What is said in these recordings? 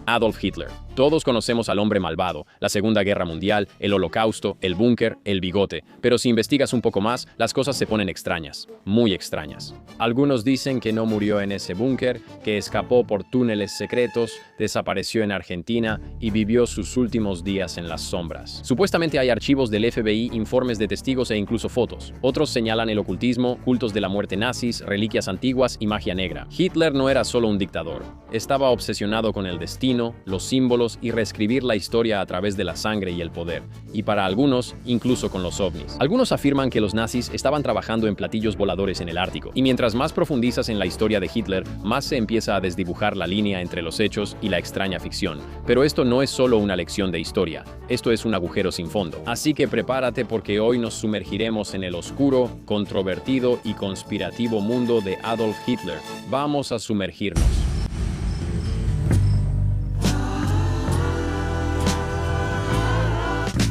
Adolf Hitler. Todos conocemos al hombre malvado, la Segunda Guerra Mundial, el Holocausto, el búnker, el bigote. Pero si investigas un poco más, las cosas se ponen extrañas, muy extrañas. Algunos dicen que no murió en ese búnker, que escapó por túneles secretos, desapareció en Argentina y vivió sus últimos días en las sombras. Supuestamente hay archivos del FBI, informes de testigos e incluso fotos. Otros señalan el ocultismo, cultos de la muerte nazis, reliquias antiguas y magia negra. Hitler no era solo un dictador. Estaba obsesionado con el destino, los símbolos y reescribir la historia a través de la sangre y el poder. Y para algunos, incluso con los ovnis. Algunos afirman que los nazis estaban trabajando en platillos voladores en el Ártico. Y mientras más profundizas en la historia de Hitler, más se empieza a desdibujar la línea entre los hechos y la extraña ficción. Pero esto no es solo una lección de historia. Esto es un agujero sin fondo. Así que prepárate porque hoy nos sumergiremos en el oscuro, controvertido y conspirativo mundo de Adolf Hitler. Vamos a sumergirnos.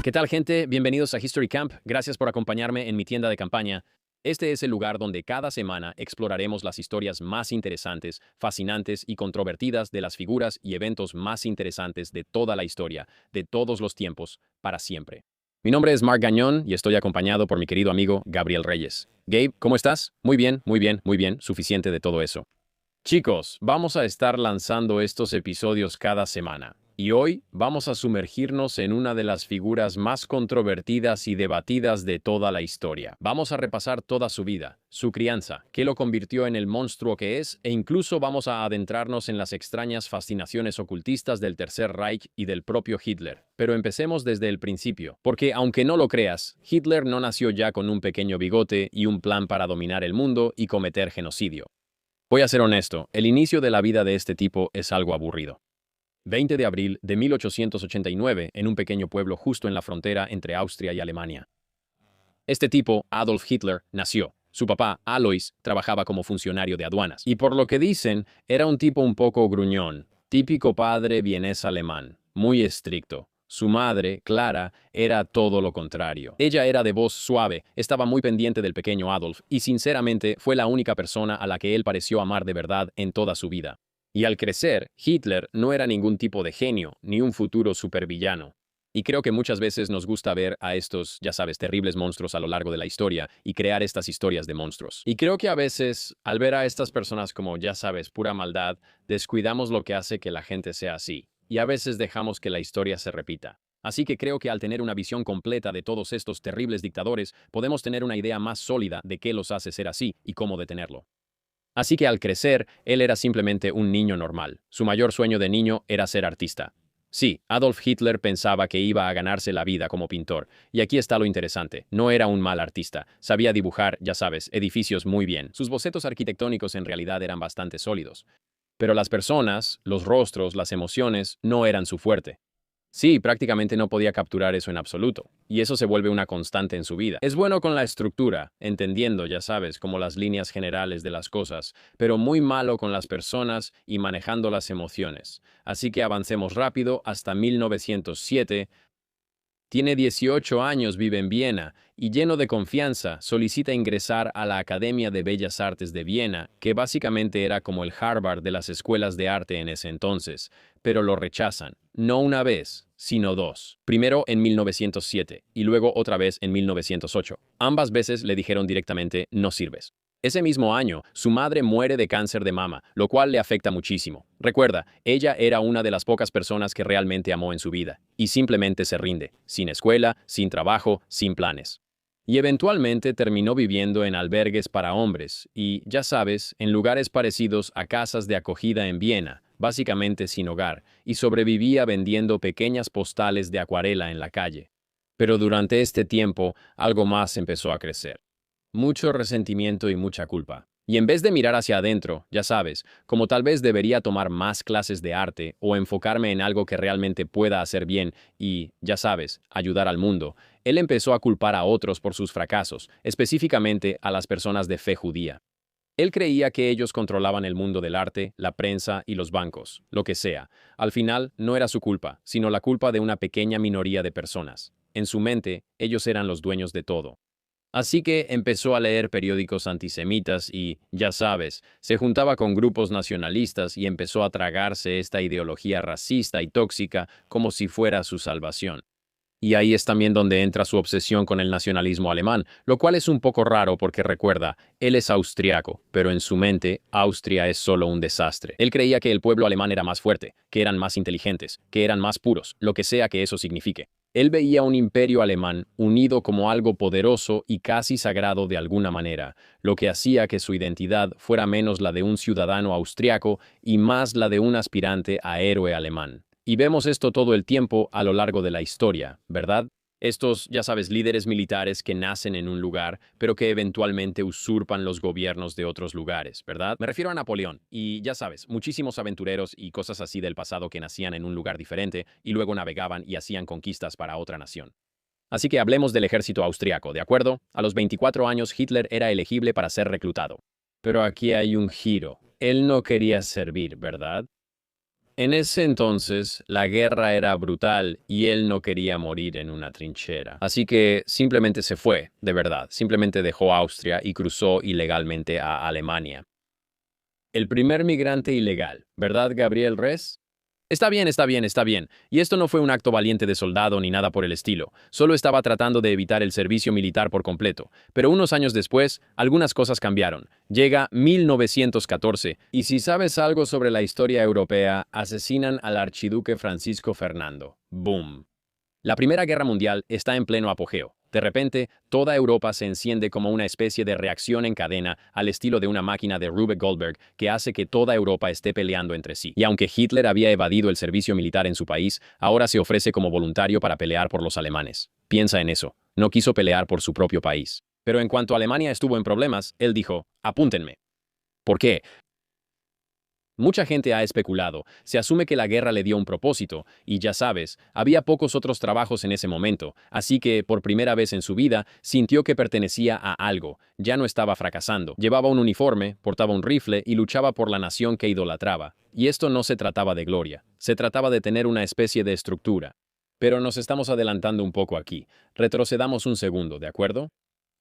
¿Qué tal, gente? Bienvenidos a History Camp. Gracias por acompañarme en mi tienda de campaña. Este es el lugar donde cada semana exploraremos las historias más interesantes, fascinantes y controvertidas de las figuras y eventos más interesantes de toda la historia, de todos los tiempos, para siempre. Mi nombre es Mark Gañón y estoy acompañado por mi querido amigo Gabriel Reyes. Gabe, ¿cómo estás? Muy bien, muy bien, muy bien. Suficiente de todo eso. Chicos, vamos a estar lanzando estos episodios cada semana. Y hoy vamos a sumergirnos en una de las figuras más controvertidas y debatidas de toda la historia. Vamos a repasar toda su vida, su crianza, qué lo convirtió en el monstruo que es, e incluso vamos a adentrarnos en las extrañas fascinaciones ocultistas del Tercer Reich y del propio Hitler. Pero empecemos desde el principio, porque aunque no lo creas, Hitler no nació ya con un pequeño bigote y un plan para dominar el mundo y cometer genocidio. Voy a ser honesto, el inicio de la vida de este tipo es algo aburrido. 20 de abril de 1889, en un pequeño pueblo justo en la frontera entre Austria y Alemania. Este tipo, Adolf Hitler, nació. Su papá, Alois, trabajaba como funcionario de aduanas. Y por lo que dicen, era un tipo un poco gruñón. Típico padre vienés alemán, muy estricto. Su madre, Clara, era todo lo contrario. Ella era de voz suave, estaba muy pendiente del pequeño Adolf y sinceramente fue la única persona a la que él pareció amar de verdad en toda su vida. Y al crecer, Hitler no era ningún tipo de genio, ni un futuro supervillano. Y creo que muchas veces nos gusta ver a estos, ya sabes, terribles monstruos a lo largo de la historia y crear estas historias de monstruos. Y creo que a veces, al ver a estas personas como, ya sabes, pura maldad, descuidamos lo que hace que la gente sea así. Y a veces dejamos que la historia se repita. Así que creo que al tener una visión completa de todos estos terribles dictadores, podemos tener una idea más sólida de qué los hace ser así y cómo detenerlo. Así que al crecer, él era simplemente un niño normal. Su mayor sueño de niño era ser artista. Sí, Adolf Hitler pensaba que iba a ganarse la vida como pintor. Y aquí está lo interesante. No era un mal artista. Sabía dibujar, ya sabes, edificios muy bien. Sus bocetos arquitectónicos en realidad eran bastante sólidos. Pero las personas, los rostros, las emociones, no eran su fuerte. Sí, prácticamente no podía capturar eso en absoluto, y eso se vuelve una constante en su vida. Es bueno con la estructura, entendiendo, ya sabes, como las líneas generales de las cosas, pero muy malo con las personas y manejando las emociones. Así que avancemos rápido hasta 1907. Tiene 18 años, vive en Viena y lleno de confianza solicita ingresar a la Academia de Bellas Artes de Viena, que básicamente era como el Harvard de las escuelas de arte en ese entonces, pero lo rechazan, no una vez, sino dos. Primero en 1907 y luego otra vez en 1908. Ambas veces le dijeron directamente, no sirves. Ese mismo año, su madre muere de cáncer de mama, lo cual le afecta muchísimo. Recuerda, ella era una de las pocas personas que realmente amó en su vida, y simplemente se rinde, sin escuela, sin trabajo, sin planes. Y eventualmente terminó viviendo en albergues para hombres, y, ya sabes, en lugares parecidos a casas de acogida en Viena, básicamente sin hogar, y sobrevivía vendiendo pequeñas postales de acuarela en la calle. Pero durante este tiempo, algo más empezó a crecer. Mucho resentimiento y mucha culpa. Y en vez de mirar hacia adentro, ya sabes, como tal vez debería tomar más clases de arte o enfocarme en algo que realmente pueda hacer bien y, ya sabes, ayudar al mundo, él empezó a culpar a otros por sus fracasos, específicamente a las personas de fe judía. Él creía que ellos controlaban el mundo del arte, la prensa y los bancos, lo que sea. Al final, no era su culpa, sino la culpa de una pequeña minoría de personas. En su mente, ellos eran los dueños de todo. Así que empezó a leer periódicos antisemitas y, ya sabes, se juntaba con grupos nacionalistas y empezó a tragarse esta ideología racista y tóxica como si fuera su salvación. Y ahí es también donde entra su obsesión con el nacionalismo alemán, lo cual es un poco raro porque recuerda, él es austriaco, pero en su mente, Austria es solo un desastre. Él creía que el pueblo alemán era más fuerte, que eran más inteligentes, que eran más puros, lo que sea que eso signifique. Él veía un imperio alemán unido como algo poderoso y casi sagrado de alguna manera, lo que hacía que su identidad fuera menos la de un ciudadano austriaco y más la de un aspirante a héroe alemán. Y vemos esto todo el tiempo a lo largo de la historia, ¿verdad? Estos, ya sabes, líderes militares que nacen en un lugar, pero que eventualmente usurpan los gobiernos de otros lugares, ¿verdad? Me refiero a Napoleón, y ya sabes, muchísimos aventureros y cosas así del pasado que nacían en un lugar diferente y luego navegaban y hacían conquistas para otra nación. Así que hablemos del ejército austriaco, ¿de acuerdo? A los 24 años Hitler era elegible para ser reclutado. Pero aquí hay un giro. Él no quería servir, ¿verdad? En ese entonces, la guerra era brutal y él no quería morir en una trinchera. Así que simplemente se fue, de verdad. Simplemente dejó Austria y cruzó ilegalmente a Alemania. El primer migrante ilegal, ¿verdad, Gabriel Res? Está bien, está bien, está bien. Y esto no fue un acto valiente de soldado ni nada por el estilo. Solo estaba tratando de evitar el servicio militar por completo. Pero unos años después, algunas cosas cambiaron. Llega 1914, y si sabes algo sobre la historia europea, asesinan al archiduque Francisco Fernando. ¡Boom! La Primera Guerra Mundial está en pleno apogeo. De repente, toda Europa se enciende como una especie de reacción en cadena al estilo de una máquina de Rube Goldberg que hace que toda Europa esté peleando entre sí. Y aunque Hitler había evadido el servicio militar en su país, ahora se ofrece como voluntario para pelear por los alemanes. Piensa en eso. No quiso pelear por su propio país. Pero en cuanto Alemania estuvo en problemas, él dijo, apúntenme. ¿Por qué? Mucha gente ha especulado, se asume que la guerra le dio un propósito, y ya sabes, había pocos otros trabajos en ese momento, así que, por primera vez en su vida, sintió que pertenecía a algo, ya no estaba fracasando. Llevaba un uniforme, portaba un rifle y luchaba por la nación que idolatraba. Y esto no se trataba de gloria, se trataba de tener una especie de estructura. Pero nos estamos adelantando un poco aquí. Retrocedamos un segundo, ¿de acuerdo?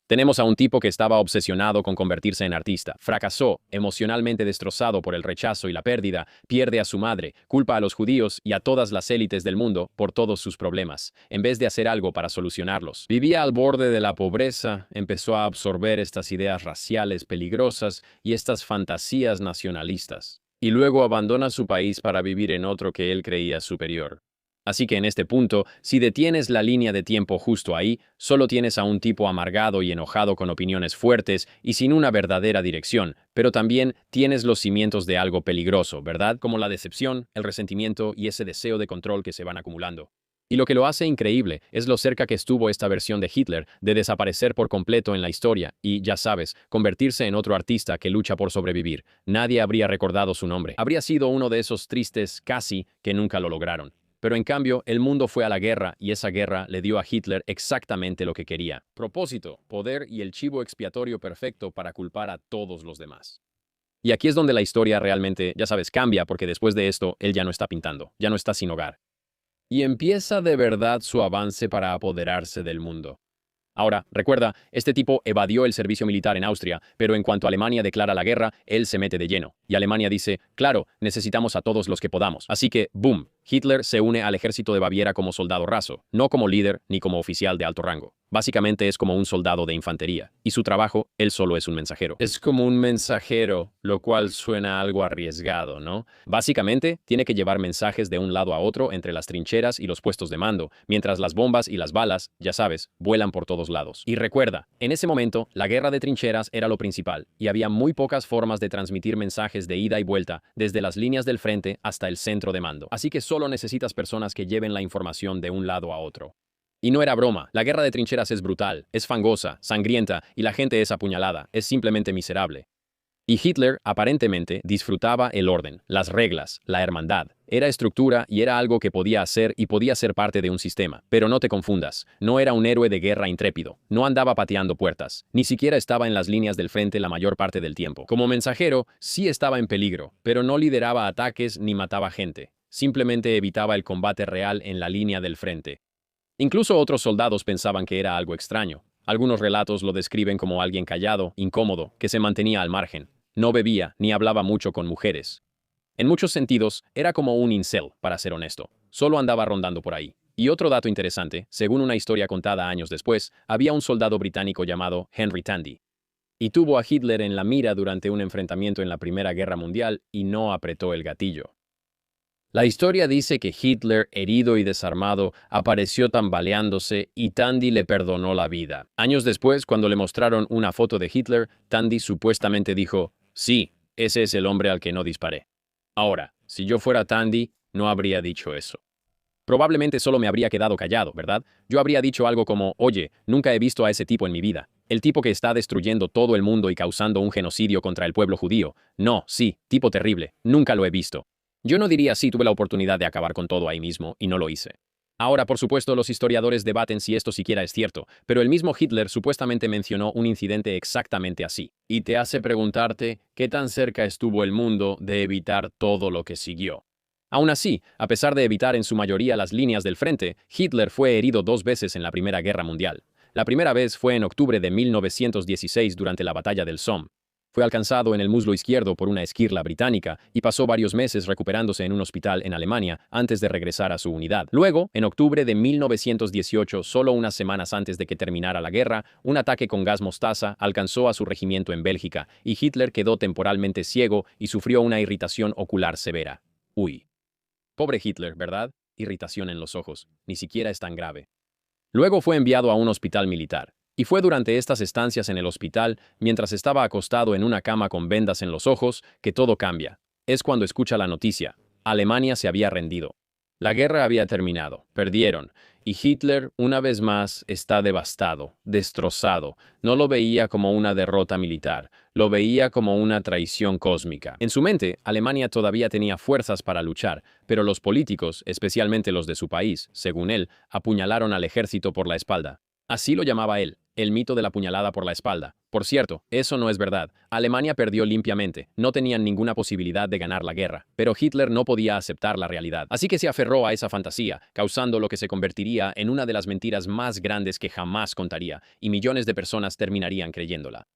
Tenemos a un tipo que estaba obsesionado con convertirse en artista. Fracasó, emocionalmente destrozado por el rechazo y la pérdida, pierde a su madre, culpa a los judíos y a todas las élites del mundo por todos sus problemas, en vez de hacer algo para solucionarlos. Vivía al borde de la pobreza, empezó a absorber estas ideas raciales peligrosas y estas fantasías nacionalistas. Y luego abandona su país para vivir en otro que él creía superior. Así que en este punto, si detienes la línea de tiempo justo ahí, solo tienes a un tipo amargado y enojado con opiniones fuertes y sin una verdadera dirección, pero también tienes los cimientos de algo peligroso, ¿verdad? Como la decepción, el resentimiento y ese deseo de control que se van acumulando. Y lo que lo hace increíble es lo cerca que estuvo esta versión de Hitler de desaparecer por completo en la historia y, ya sabes, convertirse en otro artista que lucha por sobrevivir. Nadie habría recordado su nombre. Habría sido uno de esos tristes casi que nunca lo lograron. Pero en cambio, el mundo fue a la guerra y esa guerra le dio a Hitler exactamente lo que quería. Propósito, poder y el chivo expiatorio perfecto para culpar a todos los demás. Y aquí es donde la historia realmente, ya sabes, cambia porque después de esto, él ya no está pintando, ya no está sin hogar. Y empieza de verdad su avance para apoderarse del mundo. Ahora, recuerda, este tipo evadió el servicio militar en Austria, pero en cuanto Alemania declara la guerra, él se mete de lleno. Y Alemania dice, claro, necesitamos a todos los que podamos. Así que, boom, Hitler se une al ejército de Baviera como soldado raso, no como líder ni como oficial de alto rango. Básicamente es como un soldado de infantería, y su trabajo, él solo es un mensajero. Es como un mensajero, lo cual suena algo arriesgado, ¿no? Básicamente, tiene que llevar mensajes de un lado a otro entre las trincheras y los puestos de mando, mientras las bombas y las balas, ya sabes, vuelan por todos lados. Y recuerda, en ese momento, la guerra de trincheras era lo principal, y había muy pocas formas de transmitir mensajes de ida y vuelta, desde las líneas del frente hasta el centro de mando. Así que solo necesitas personas que lleven la información de un lado a otro. Y no era broma, la guerra de trincheras es brutal, es fangosa, sangrienta y la gente es apuñalada, es simplemente miserable. Y Hitler, aparentemente, disfrutaba el orden, las reglas, la hermandad. Era estructura y era algo que podía hacer y podía ser parte de un sistema. Pero no te confundas, no era un héroe de guerra intrépido, no andaba pateando puertas, ni siquiera estaba en las líneas del frente la mayor parte del tiempo. Como mensajero, sí estaba en peligro, pero no lideraba ataques ni mataba gente. Simplemente evitaba el combate real en la línea del frente. Incluso otros soldados pensaban que era algo extraño. Algunos relatos lo describen como alguien callado, incómodo, que se mantenía al margen. No bebía ni hablaba mucho con mujeres. En muchos sentidos, era como un incel, para ser honesto. Solo andaba rondando por ahí. Y otro dato interesante, según una historia contada años después, había un soldado británico llamado Henry Tandy. Y tuvo a Hitler en la mira durante un enfrentamiento en la Primera Guerra Mundial y no apretó el gatillo. La historia dice que Hitler, herido y desarmado, apareció tambaleándose y Tandy le perdonó la vida. Años después, cuando le mostraron una foto de Hitler, Tandy supuestamente dijo, sí, ese es el hombre al que no disparé. Ahora, si yo fuera Tandy, no habría dicho eso. Probablemente solo me habría quedado callado, ¿verdad? Yo habría dicho algo como, oye, nunca he visto a ese tipo en mi vida. El tipo que está destruyendo todo el mundo y causando un genocidio contra el pueblo judío. No, sí, tipo terrible, nunca lo he visto. Yo no diría sí tuve la oportunidad de acabar con todo ahí mismo y no lo hice. Ahora, por supuesto, los historiadores debaten si esto siquiera es cierto, pero el mismo Hitler supuestamente mencionó un incidente exactamente así. Y te hace preguntarte qué tan cerca estuvo el mundo de evitar todo lo que siguió. Aún así, a pesar de evitar en su mayoría las líneas del frente, Hitler fue herido 2 veces en la Primera Guerra Mundial. La primera vez fue en octubre de 1916 durante la Batalla del Somme. Fue alcanzado en el muslo izquierdo por una esquirla británica y pasó varios meses recuperándose en un hospital en Alemania antes de regresar a su unidad. Luego, en octubre de 1918, solo unas semanas antes de que terminara la guerra, un ataque con gas mostaza alcanzó a su regimiento en Bélgica y Hitler quedó temporalmente ciego y sufrió una irritación ocular severa. Uy. Pobre Hitler, ¿verdad? Irritación en los ojos. Ni siquiera es tan grave. Luego fue enviado a un hospital militar. Y fue durante estas estancias en el hospital, mientras estaba acostado en una cama con vendas en los ojos, que todo cambia. Es cuando escucha la noticia. Alemania se había rendido. La guerra había terminado. Perdieron. Y Hitler, una vez más, está devastado, destrozado. No lo veía como una derrota militar, lo veía como una traición cósmica. En su mente, Alemania todavía tenía fuerzas para luchar, pero los políticos, especialmente los de su país, según él, apuñalaron al ejército por la espalda. Así lo llamaba él, el mito de la puñalada por la espalda. Por cierto, eso no es verdad. Alemania perdió limpiamente, no tenían ninguna posibilidad de ganar la guerra, pero Hitler no podía aceptar la realidad. Así que se aferró a esa fantasía, causando lo que se convertiría en una de las mentiras más grandes que jamás contaría, y millones de personas terminarían creyéndola.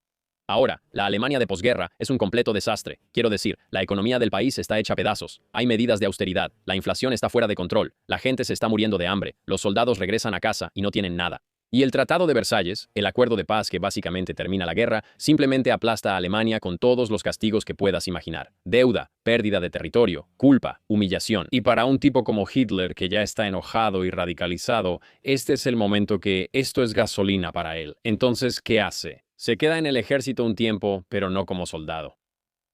Ahora, la Alemania de posguerra es un completo desastre. Quiero decir, la economía del país está hecha pedazos. Hay medidas de austeridad, la inflación está fuera de control, la gente se está muriendo de hambre, los soldados regresan a casa y no tienen nada. Y el Tratado de Versalles, el acuerdo de paz que básicamente termina la guerra, simplemente aplasta a Alemania con todos los castigos que puedas imaginar. Deuda, pérdida de territorio, culpa, humillación. Y para un tipo como Hitler, que ya está enojado y radicalizado, este es el momento que esto es gasolina para él. Entonces, ¿qué hace? Se queda en el ejército un tiempo, pero no como soldado.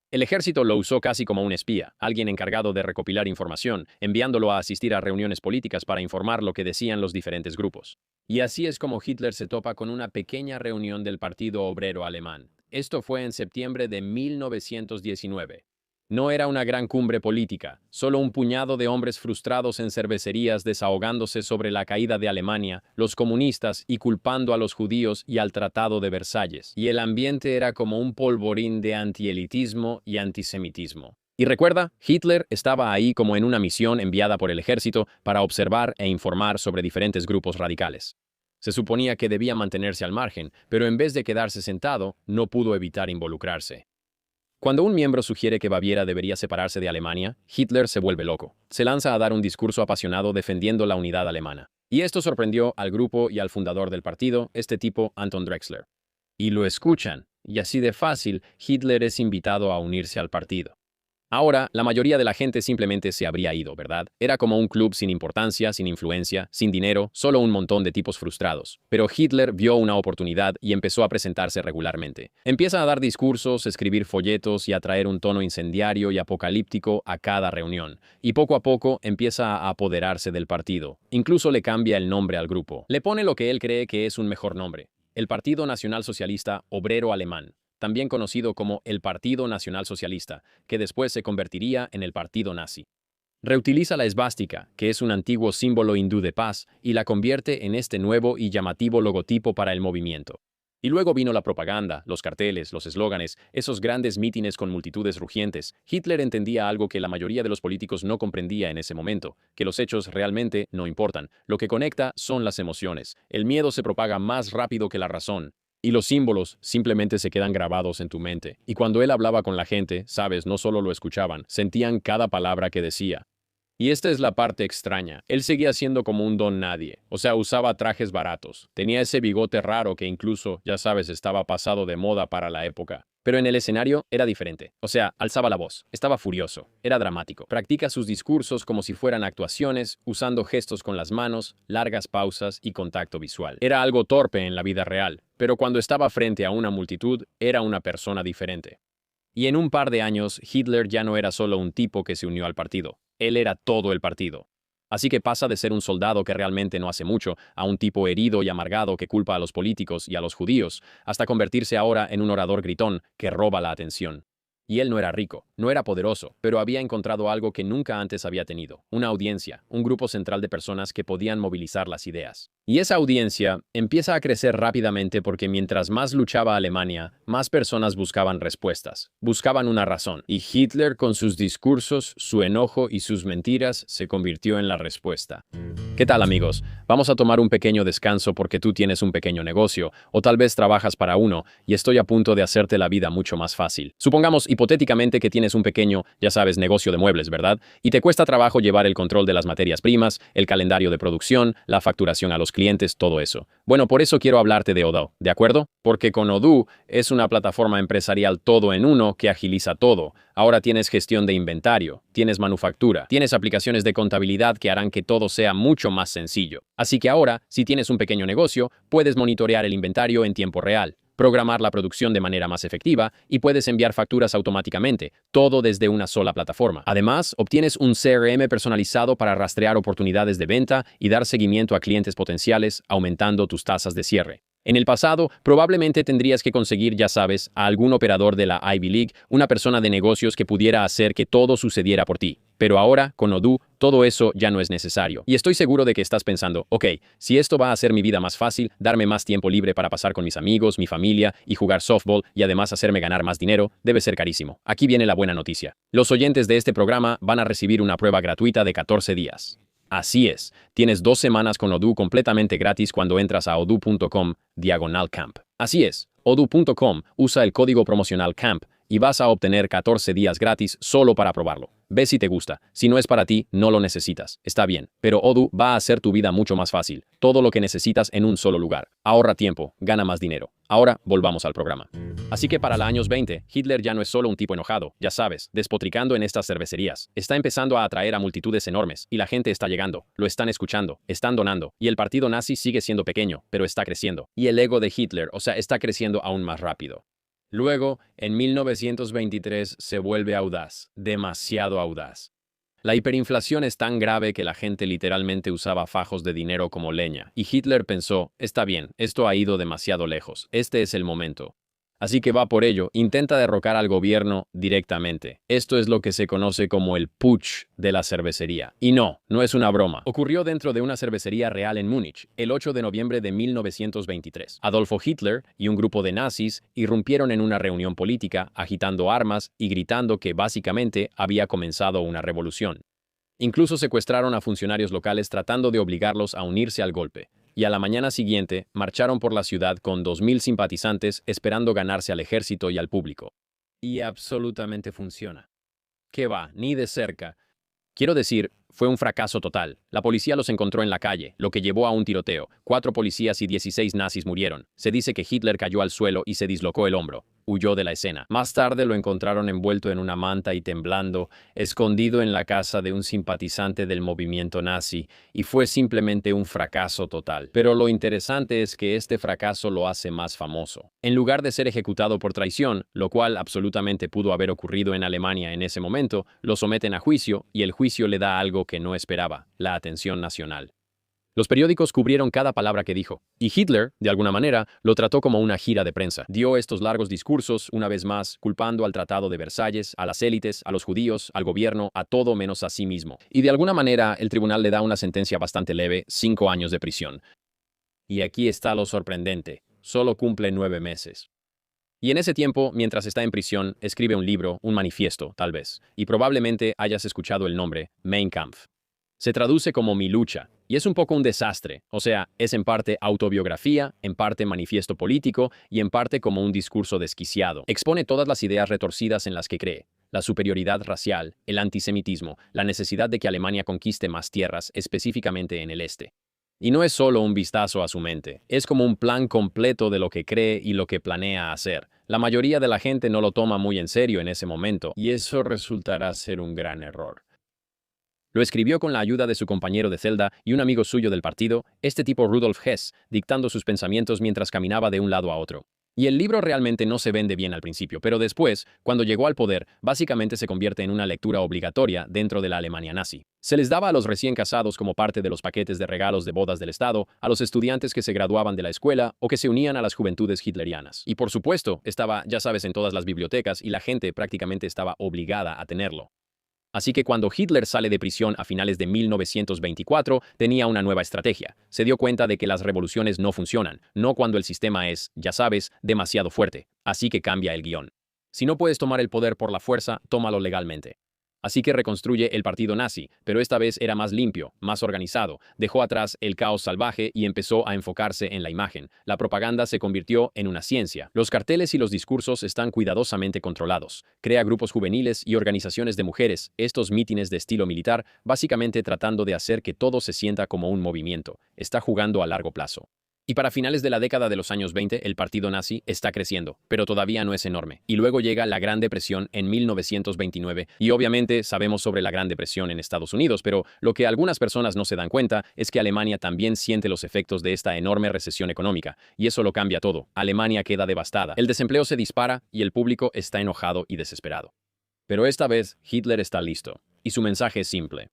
El ejército lo usó casi como un espía, alguien encargado de recopilar información, enviándolo a asistir a reuniones políticas para informar lo que decían los diferentes grupos. Y así es como Hitler se topa con una pequeña reunión del Partido Obrero Alemán. Esto fue en septiembre de 1919. No era una gran cumbre política, solo un puñado de hombres frustrados en cervecerías desahogándose sobre la caída de Alemania, los comunistas y culpando a los judíos y al Tratado de Versalles. Y el ambiente era como un polvorín de antielitismo y antisemitismo. Y recuerda, Hitler estaba ahí como en una misión enviada por el ejército para observar e informar sobre diferentes grupos radicales. Se suponía que debía mantenerse al margen, pero en vez de quedarse sentado, no pudo evitar involucrarse. Cuando un miembro sugiere que Baviera debería separarse de Alemania, Hitler se vuelve loco. Se lanza a dar un discurso apasionado defendiendo la unidad alemana. Y esto sorprendió al grupo y al fundador del partido, este tipo Anton Drexler. Y lo escuchan, y así de fácil, Hitler es invitado a unirse al partido. Ahora, la mayoría de la gente simplemente se habría ido, ¿verdad? Era como un club sin importancia, sin influencia, sin dinero, solo un montón de tipos frustrados. Pero Hitler vio una oportunidad y empezó a presentarse regularmente. Empieza a dar discursos, escribir folletos y a traer un tono incendiario y apocalíptico a cada reunión. Y poco a poco empieza a apoderarse del partido. Incluso le cambia el nombre al grupo. Le pone lo que él cree que es un mejor nombre: el Partido Nacional Socialista Obrero Alemán, también conocido como el Partido Nacional Socialista, que después se convertiría en el Partido Nazi. Reutiliza la esvástica, que es un antiguo símbolo hindú de paz, y la convierte en este nuevo y llamativo logotipo para el movimiento. Y luego vino la propaganda, los carteles, los eslóganes, esos grandes mítines con multitudes rugientes. Hitler entendía algo que la mayoría de los políticos no comprendía en ese momento, que los hechos realmente no importan. Lo que conecta son las emociones. El miedo se propaga más rápido que la razón. Y los símbolos simplemente se quedan grabados en tu mente. Y cuando él hablaba con la gente, sabes, no solo lo escuchaban, sentían cada palabra que decía. Y esta es la parte extraña. Él seguía siendo como un don nadie. O sea, usaba trajes baratos. Tenía ese bigote raro que incluso, ya sabes, estaba pasado de moda para la época. Pero en el escenario era diferente. O sea, alzaba la voz. Estaba furioso. Era dramático. Practica sus discursos como si fueran actuaciones, usando gestos con las manos, largas pausas y contacto visual. Era algo torpe en la vida real, pero cuando estaba frente a una multitud, era una persona diferente. Y en un par de años, Hitler ya no era solo un tipo que se unió al partido. Él era todo el partido. Así que pasa de ser un soldado que realmente no hace mucho, a un tipo herido y amargado que culpa a los políticos y a los judíos, hasta convertirse ahora en un orador gritón que roba la atención. Y él no era rico, no era poderoso, pero había encontrado algo que nunca antes había tenido, una audiencia, un grupo central de personas que podían movilizar las ideas. Y esa audiencia empieza a crecer rápidamente porque mientras más luchaba Alemania, más personas buscaban respuestas, buscaban una razón. Y Hitler, con sus discursos, su enojo y sus mentiras, se convirtió en la respuesta. ¿Qué tal, amigos? Vamos a tomar un pequeño descanso porque tú tienes un pequeño negocio, o tal vez trabajas para uno, y estoy a punto de hacerte la vida mucho más fácil. Supongamos hipotéticamente que tienes un pequeño, ya sabes, negocio de muebles, ¿verdad? Y te cuesta trabajo llevar el control de las materias primas, el calendario de producción, la facturación a los clientes, todo eso. Bueno, por eso quiero hablarte de Odoo, ¿de acuerdo? Porque con Odoo es una plataforma empresarial todo en uno que agiliza todo. Ahora tienes gestión de inventario, tienes manufactura, tienes aplicaciones de contabilidad que harán que todo sea mucho más sencillo. Así que ahora, si tienes un pequeño negocio, puedes monitorear el inventario en tiempo real, programar la producción de manera más efectiva y puedes enviar facturas automáticamente, todo desde una sola plataforma. Además, obtienes un CRM personalizado para rastrear oportunidades de venta y dar seguimiento a clientes potenciales, aumentando tus tasas de cierre. En el pasado, probablemente tendrías que conseguir, ya sabes, a algún operador de la Ivy League, una persona de negocios que pudiera hacer que todo sucediera por ti. Pero ahora, con Odoo, todo eso ya no es necesario. Y estoy seguro de que estás pensando, ok, si esto va a hacer mi vida más fácil, darme más tiempo libre para pasar con mis amigos, mi familia y jugar softball y además hacerme ganar más dinero, debe ser carísimo. Aquí viene la buena noticia. Los oyentes de este programa van a recibir una prueba gratuita de 14 días. Así es, tienes 2 semanas con Odoo completamente gratis cuando entras a odoo.com/camp. Así es, odoo.com usa el código promocional CAMP y vas a obtener 14 días gratis solo para probarlo. Ve si te gusta. Si no es para ti, no lo necesitas. Está bien, pero Odoo va a hacer tu vida mucho más fácil. Todo lo que necesitas en un solo lugar. Ahorra tiempo, gana más dinero. Ahora, volvamos al programa. Así que para los años 20, Hitler ya no es solo un tipo enojado, ya sabes, despotricando en estas cervecerías. Está empezando a atraer a multitudes enormes y la gente está llegando, lo están escuchando, están donando. Y el partido nazi sigue siendo pequeño, pero está creciendo. Y el ego de Hitler, o sea, está creciendo aún más rápido. Luego, en 1923, se vuelve audaz, demasiado audaz. La hiperinflación es tan grave que la gente literalmente usaba fajos de dinero como leña, y Hitler pensó, está bien, esto ha ido demasiado lejos, este es el momento. Así que va por ello, intenta derrocar al gobierno directamente. Esto es lo que se conoce como el putsch de la cervecería. Y no, no es una broma. Ocurrió dentro de una cervecería real en Múnich, el 8 de noviembre de 1923. Adolfo Hitler y un grupo de nazis irrumpieron en una reunión política, agitando armas y gritando que básicamente había comenzado una revolución. Incluso secuestraron a funcionarios locales tratando de obligarlos a unirse al golpe. Y a la mañana siguiente, marcharon por la ciudad con 2.000 simpatizantes esperando ganarse al ejército y al público. Y absolutamente funciona. ¿Qué va? Ni de cerca. Quiero decir, fue un fracaso total. La policía los encontró en la calle, lo que llevó a un tiroteo. 4 policías y 16 nazis murieron. Se dice que Hitler cayó al suelo y se dislocó el hombro. Huyó de la escena. Más tarde lo encontraron envuelto en una manta y temblando, escondido en la casa de un simpatizante del movimiento nazi, y fue simplemente un fracaso total. Pero lo interesante es que este fracaso lo hace más famoso. En lugar de ser ejecutado por traición, lo cual absolutamente pudo haber ocurrido en Alemania en ese momento, lo someten a juicio y el juicio le da algo que no esperaba, la atención nacional. Los periódicos cubrieron cada palabra que dijo, y Hitler, de alguna manera, lo trató como una gira de prensa. Dio estos largos discursos, una vez más, culpando al Tratado de Versalles, a las élites, a los judíos, al gobierno, a todo menos a sí mismo. Y de alguna manera, el tribunal le da una sentencia bastante leve, 5 años de prisión. Y aquí está lo sorprendente. solo cumple 9 meses. Y en ese tiempo, mientras está en prisión, escribe un libro, un manifiesto, tal vez, y probablemente hayas escuchado el nombre Mein Kampf. Se traduce como Mi lucha, y es un poco un desastre, o sea, es en parte autobiografía, en parte manifiesto político y en parte como un discurso desquiciado. Expone todas las ideas retorcidas en las que cree: la superioridad racial, el antisemitismo, la necesidad de que Alemania conquiste más tierras, específicamente en el este. Y no es solo un vistazo a su mente, es como un plan completo de lo que cree y lo que planea hacer. La mayoría de la gente no lo toma muy en serio en ese momento, y eso resultará ser un gran error. Lo escribió con la ayuda de su compañero de celda y un amigo suyo del partido, este tipo Rudolf Hess, dictando sus pensamientos mientras caminaba de un lado a otro. Y el libro realmente no se vende bien al principio, pero después, cuando llegó al poder, básicamente se convierte en una lectura obligatoria dentro de la Alemania nazi. Se les daba a los recién casados como parte de los paquetes de regalos de bodas del Estado, a los estudiantes que se graduaban de la escuela o que se unían a las juventudes hitlerianas. Y por supuesto, estaba, ya sabes, en todas las bibliotecas y la gente prácticamente estaba obligada a tenerlo. Así que cuando Hitler sale de prisión a finales de 1924, tenía una nueva estrategia. Se dio cuenta de que las revoluciones no funcionan, no cuando el sistema es, ya sabes, demasiado fuerte. Así que cambia el guión. Si no puedes tomar el poder por la fuerza, tómalo legalmente. Así que reconstruye el partido nazi, pero esta vez era más limpio, más organizado, dejó atrás el caos salvaje y empezó a enfocarse en la imagen. La propaganda se convirtió en una ciencia. Los carteles y los discursos están cuidadosamente controlados. Crea grupos juveniles y organizaciones de mujeres, estos mítines de estilo militar, básicamente tratando de hacer que todo se sienta como un movimiento. Está jugando a largo plazo. Y para finales de la década de los años 20, el partido nazi está creciendo, pero todavía no es enorme. Y luego llega la Gran Depresión en 1929, y obviamente sabemos sobre la Gran Depresión en Estados Unidos, pero lo que algunas personas no se dan cuenta es que Alemania también siente los efectos de esta enorme recesión económica, y eso lo cambia todo. Alemania queda devastada, el desempleo se dispara y el público está enojado y desesperado. Pero esta vez, Hitler está listo, y su mensaje es simple.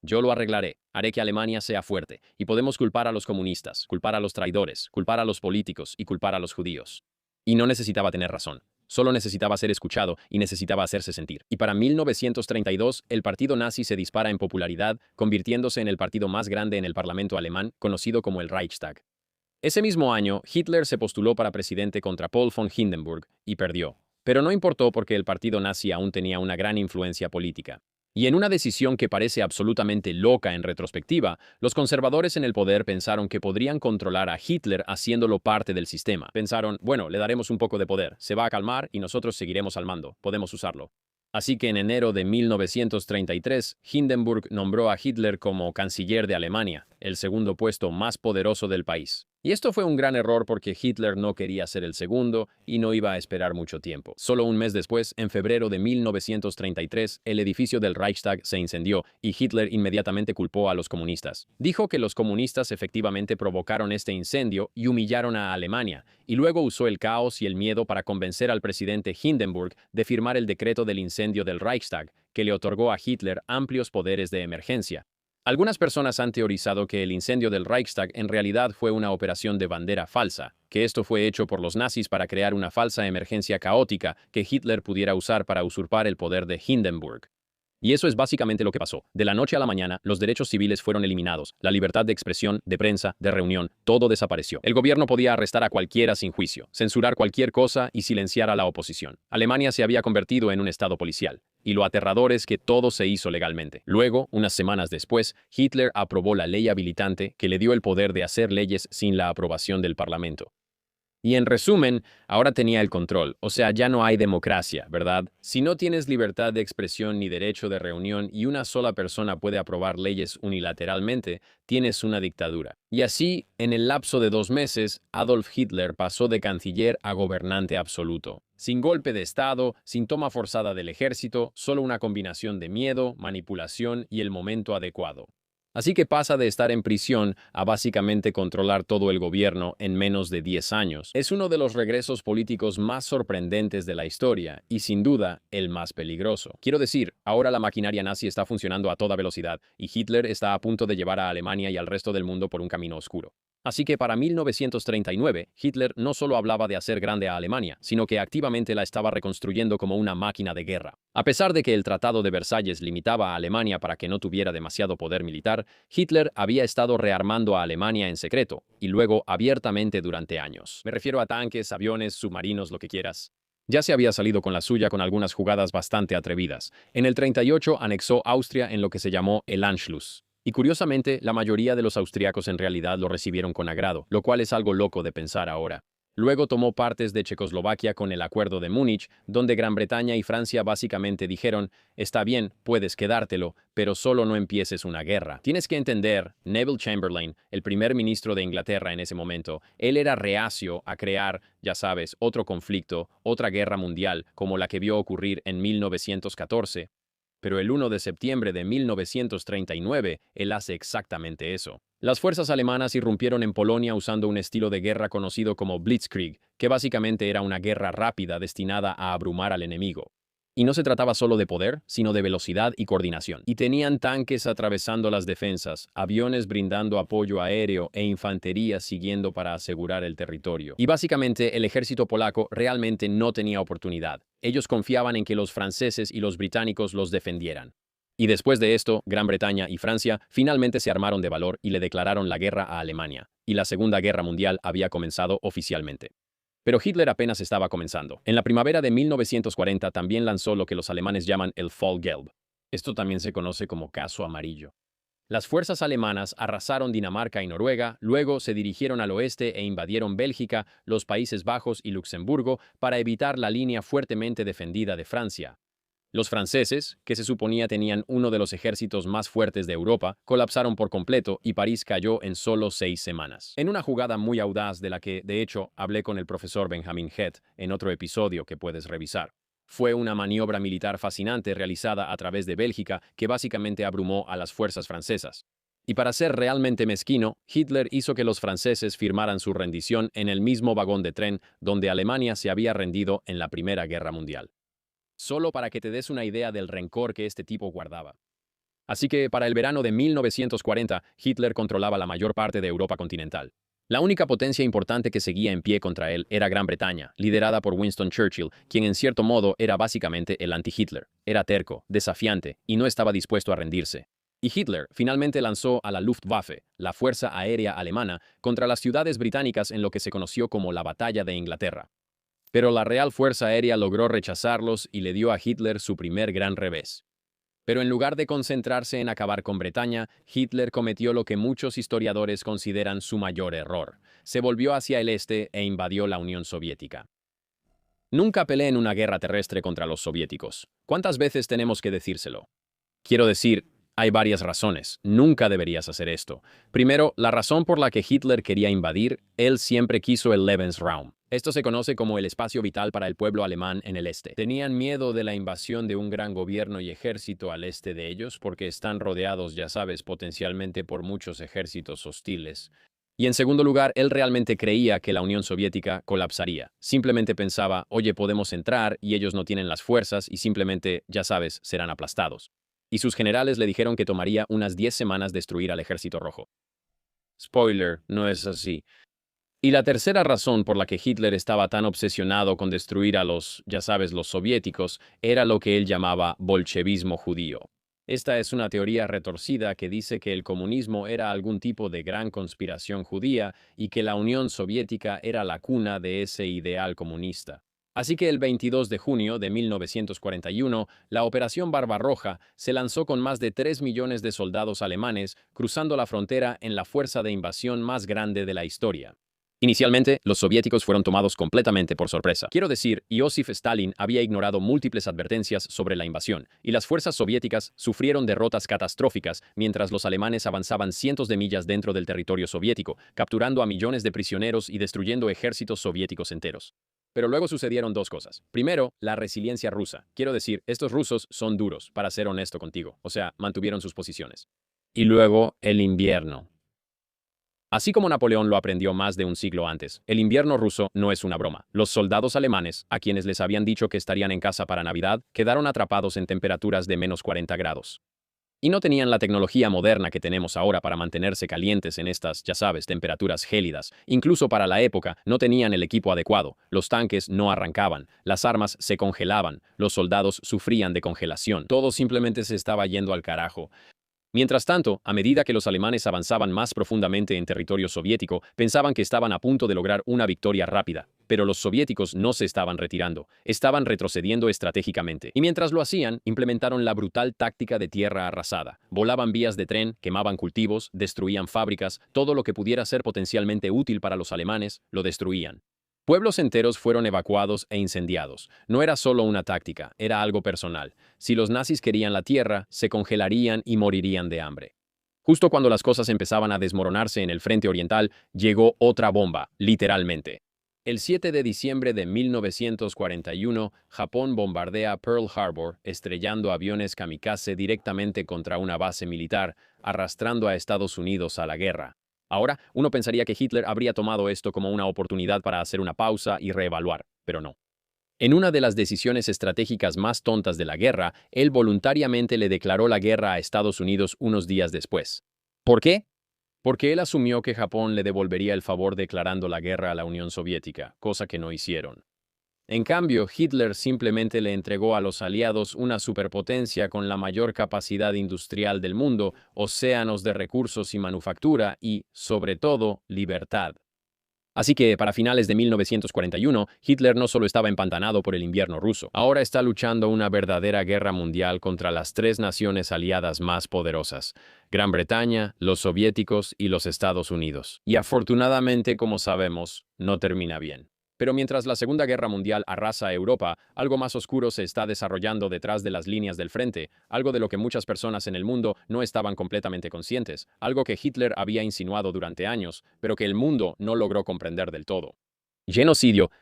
Yo lo arreglaré, haré que Alemania sea fuerte, y podemos culpar a los comunistas, culpar a los traidores, culpar a los políticos y culpar a los judíos. Y no necesitaba tener razón, solo necesitaba ser escuchado y necesitaba hacerse sentir. Y para 1932, el partido nazi se dispara en popularidad, convirtiéndose en el partido más grande en el Parlamento alemán, conocido como el Reichstag. Ese mismo año, Hitler se postuló para presidente contra Paul von Hindenburg y perdió. Pero no importó porque el partido nazi aún tenía una gran influencia política. Y en una decisión que parece absolutamente loca en retrospectiva, los conservadores en el poder pensaron que podrían controlar a Hitler haciéndolo parte del sistema. Pensaron, bueno, le daremos un poco de poder, se va a calmar y nosotros seguiremos al mando, podemos usarlo. Así que en enero de 1933, Hindenburg nombró a Hitler como canciller de Alemania, el segundo puesto más poderoso del país. Y esto fue un gran error porque Hitler no quería ser el segundo y no iba a esperar mucho tiempo. Solo un mes después, en febrero de 1933, el edificio del Reichstag se incendió y Hitler inmediatamente culpó a los comunistas. Dijo que los comunistas efectivamente provocaron este incendio y humillaron a Alemania, y luego usó el caos y el miedo para convencer al presidente Hindenburg de firmar el decreto del incendio del Reichstag, que le otorgó a Hitler amplios poderes de emergencia. Algunas personas han teorizado que el incendio del Reichstag en realidad fue una operación de bandera falsa, que esto fue hecho por los nazis para crear una falsa emergencia caótica que Hitler pudiera usar para usurpar el poder de Hindenburg. Y eso es básicamente lo que pasó. De la noche a la mañana, los derechos civiles fueron eliminados. La libertad de expresión, de prensa, de reunión, todo desapareció. El gobierno podía arrestar a cualquiera sin juicio, censurar cualquier cosa y silenciar a la oposición. Alemania se había convertido en un estado policial. Y lo aterrador es que todo se hizo legalmente. Luego, unas semanas después, Hitler aprobó la ley habilitante que le dio el poder de hacer leyes sin la aprobación del Parlamento. Y en resumen, ahora tenía el control, o sea, ya no hay democracia, ¿verdad? Si no tienes libertad de expresión ni derecho de reunión y una sola persona puede aprobar leyes unilateralmente, tienes una dictadura. Y así, en el lapso de 2 meses, Adolf Hitler pasó de canciller a gobernante absoluto. Sin golpe de Estado, sin toma forzada del ejército, solo una combinación de miedo, manipulación y el momento adecuado. Así que pasa de estar en prisión a básicamente controlar todo el gobierno en menos de 10 años. Es uno de los regresos políticos más sorprendentes de la historia y sin duda el más peligroso. Quiero decir, ahora la maquinaria nazi está funcionando a toda velocidad y Hitler está a punto de llevar a Alemania y al resto del mundo por un camino oscuro. Así que para 1939, Hitler no solo hablaba de hacer grande a Alemania, sino que activamente la estaba reconstruyendo como una máquina de guerra. A pesar de que el Tratado de Versalles limitaba a Alemania para que no tuviera demasiado poder militar, Hitler había estado rearmando a Alemania en secreto, y luego abiertamente durante años. Me refiero a tanques, aviones, submarinos, lo que quieras. Ya se había salido con la suya con algunas jugadas bastante atrevidas. En el 38 anexó Austria en lo que se llamó el Anschluss. Y curiosamente, la mayoría de los austriacos en realidad lo recibieron con agrado, lo cual es algo loco de pensar ahora. Luego tomó partes de Checoslovaquia con el Acuerdo de Múnich, donde Gran Bretaña y Francia básicamente dijeron, está bien, puedes quedártelo, pero solo no empieces una guerra. Tienes que entender, Neville Chamberlain, el primer ministro de Inglaterra en ese momento, él era reacio a crear, ya sabes, otro conflicto, otra guerra mundial, como la que vio ocurrir en 1914. Pero el 1 de septiembre de 1939, él hace exactamente eso. Las fuerzas alemanas irrumpieron en Polonia usando un estilo de guerra conocido como Blitzkrieg, que básicamente era una guerra rápida destinada a abrumar al enemigo. Y no se trataba solo de poder, sino de velocidad y coordinación. Y tenían tanques atravesando las defensas, aviones brindando apoyo aéreo e infantería siguiendo para asegurar el territorio. Y básicamente el ejército polaco realmente no tenía oportunidad. Ellos confiaban en que los franceses y los británicos los defendieran. Y después de esto, Gran Bretaña y Francia finalmente se armaron de valor y le declararon la guerra a Alemania. Y la Segunda Guerra Mundial había comenzado oficialmente. Pero Hitler apenas estaba comenzando. En la primavera de 1940 también lanzó lo que los alemanes llaman el Fallgelb. Esto también se conoce como Caso Amarillo. Las fuerzas alemanas arrasaron Dinamarca y Noruega, luego se dirigieron al oeste e invadieron Bélgica, los Países Bajos y Luxemburgo para evitar la línea fuertemente defendida de Francia. Los franceses, que se suponía tenían uno de los ejércitos más fuertes de Europa, colapsaron por completo y París cayó en solo 6 semanas. En una jugada muy audaz de la que, de hecho, hablé con el profesor Benjamin Hett en otro episodio que puedes revisar. Fue una maniobra militar fascinante realizada a través de Bélgica que básicamente abrumó a las fuerzas francesas. Y para ser realmente mezquino, Hitler hizo que los franceses firmaran su rendición en el mismo vagón de tren donde Alemania se había rendido en la Primera Guerra Mundial. Solo para que te des una idea del rencor que este tipo guardaba. Así que para el verano de 1940, Hitler controlaba la mayor parte de Europa continental. La única potencia importante que seguía en pie contra él era Gran Bretaña, liderada por Winston Churchill, quien en cierto modo era básicamente el anti-Hitler. Era terco, desafiante y no estaba dispuesto a rendirse. Y Hitler finalmente lanzó a la Luftwaffe, la Fuerza Aérea Alemana, contra las ciudades británicas en lo que se conoció como la Batalla de Inglaterra. Pero la Real Fuerza Aérea logró rechazarlos y le dio a Hitler su primer gran revés. Pero en lugar de concentrarse en acabar con Bretaña, Hitler cometió lo que muchos historiadores consideran su mayor error. Se volvió hacia el este e invadió la Unión Soviética. Nunca peleé en una guerra terrestre contra los soviéticos. ¿Cuántas veces tenemos que decírselo? Quiero decir, hay varias razones. Nunca deberías hacer esto. Primero, la razón por la que Hitler quería invadir, él siempre quiso el Lebensraum. Esto se conoce como el espacio vital para el pueblo alemán en el este. Tenían miedo de la invasión de un gran gobierno y ejército al este de ellos porque están rodeados, ya sabes, potencialmente por muchos ejércitos hostiles. Y en segundo lugar, él realmente creía que la Unión Soviética colapsaría. Simplemente pensaba, oye, podemos entrar y ellos no tienen las fuerzas y simplemente, ya sabes, serán aplastados. Y sus generales le dijeron que tomaría unas 10 semanas destruir al Ejército Rojo. Spoiler, no es así. Y la tercera razón por la que Hitler estaba tan obsesionado con destruir a los, ya sabes, los soviéticos, era lo que él llamaba bolchevismo judío. Esta es una teoría retorcida que dice que el comunismo era algún tipo de gran conspiración judía y que la Unión Soviética era la cuna de ese ideal comunista. Así que el 22 de junio de 1941, la Operación Barbarroja se lanzó con más de 3 millones de soldados alemanes cruzando la frontera en la fuerza de invasión más grande de la historia. Inicialmente, los soviéticos fueron tomados completamente por sorpresa. Quiero decir, Iósif Stalin había ignorado múltiples advertencias sobre la invasión, y las fuerzas soviéticas sufrieron derrotas catastróficas mientras los alemanes avanzaban cientos de millas dentro del territorio soviético, capturando a millones de prisioneros y destruyendo ejércitos soviéticos enteros. Pero luego sucedieron dos cosas. Primero, la resiliencia rusa. Quiero decir, estos rusos son duros, para ser honesto contigo. O sea, mantuvieron sus posiciones. Y luego, el invierno. Así como Napoleón lo aprendió más de un siglo antes, el invierno ruso no es una broma. Los soldados alemanes, a quienes les habían dicho que estarían en casa para Navidad, quedaron atrapados en temperaturas de -40 grados. Y no tenían la tecnología moderna que tenemos ahora para mantenerse calientes en estas, ya sabes, temperaturas gélidas. Incluso para la época no tenían el equipo adecuado, los tanques no arrancaban, las armas se congelaban, los soldados sufrían de congelación. Todo simplemente se estaba yendo al carajo. Mientras tanto, a medida que los alemanes avanzaban más profundamente en territorio soviético, pensaban que estaban a punto de lograr una victoria rápida. Pero los soviéticos no se estaban retirando, estaban retrocediendo estratégicamente. Y mientras lo hacían, implementaron la brutal táctica de tierra arrasada. Volaban vías de tren, quemaban cultivos, destruían fábricas, todo lo que pudiera ser potencialmente útil para los alemanes, lo destruían. Pueblos enteros fueron evacuados e incendiados. No era solo una táctica, era algo personal. Si los nazis querían la tierra, se congelarían y morirían de hambre. Justo cuando las cosas empezaban a desmoronarse en el frente oriental, llegó otra bomba, literalmente. El 7 de diciembre de 1941, Japón bombardea Pearl Harbor, estrellando aviones kamikaze directamente contra una base militar, arrastrando a Estados Unidos a la guerra. Ahora, uno pensaría que Hitler habría tomado esto como una oportunidad para hacer una pausa y reevaluar, pero no. En una de las decisiones estratégicas más tontas de la guerra, él voluntariamente le declaró la guerra a Estados Unidos unos días después. ¿Por qué? Porque él asumió que Japón le devolvería el favor declarando la guerra a la Unión Soviética, cosa que no hicieron. En cambio, Hitler simplemente le entregó a los aliados una superpotencia con la mayor capacidad industrial del mundo, océanos de recursos y manufactura y, sobre todo, libertad. Así que, para finales de 1941, Hitler no solo estaba empantanado por el invierno ruso, ahora está luchando una verdadera guerra mundial contra las tres naciones aliadas más poderosas: Gran Bretaña, los soviéticos y los Estados Unidos. Y afortunadamente, como sabemos, no termina bien. Pero mientras la Segunda Guerra Mundial arrasa a Europa, algo más oscuro se está desarrollando detrás de las líneas del frente, algo de lo que muchas personas en el mundo no estaban completamente conscientes, algo que Hitler había insinuado durante años, pero que el mundo no logró comprender del todo. Genocidio.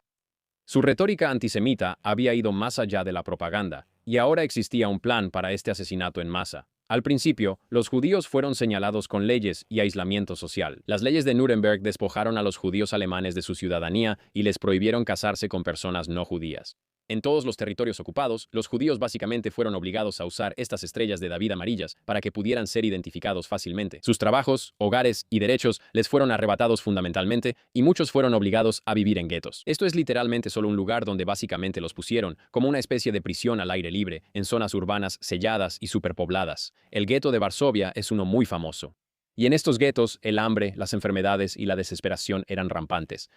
Su retórica antisemita había ido más allá de la propaganda, y ahora existía un plan para este asesinato en masa. Al principio, los judíos fueron señalados con leyes y aislamiento social. Las leyes de Nuremberg despojaron a los judíos alemanes de su ciudadanía y les prohibieron casarse con personas no judías. En todos los territorios ocupados, los judíos básicamente fueron obligados a usar estas estrellas de David amarillas para que pudieran ser identificados fácilmente. Sus trabajos, hogares y derechos les fueron arrebatados fundamentalmente y muchos fueron obligados a vivir en guetos. Esto es literalmente solo un lugar donde básicamente los pusieron, como una especie de prisión al aire libre, en zonas urbanas selladas y superpobladas. El gueto de Varsovia es uno muy famoso. Y en estos guetos, el hambre, las enfermedades y la desesperación eran rampantes.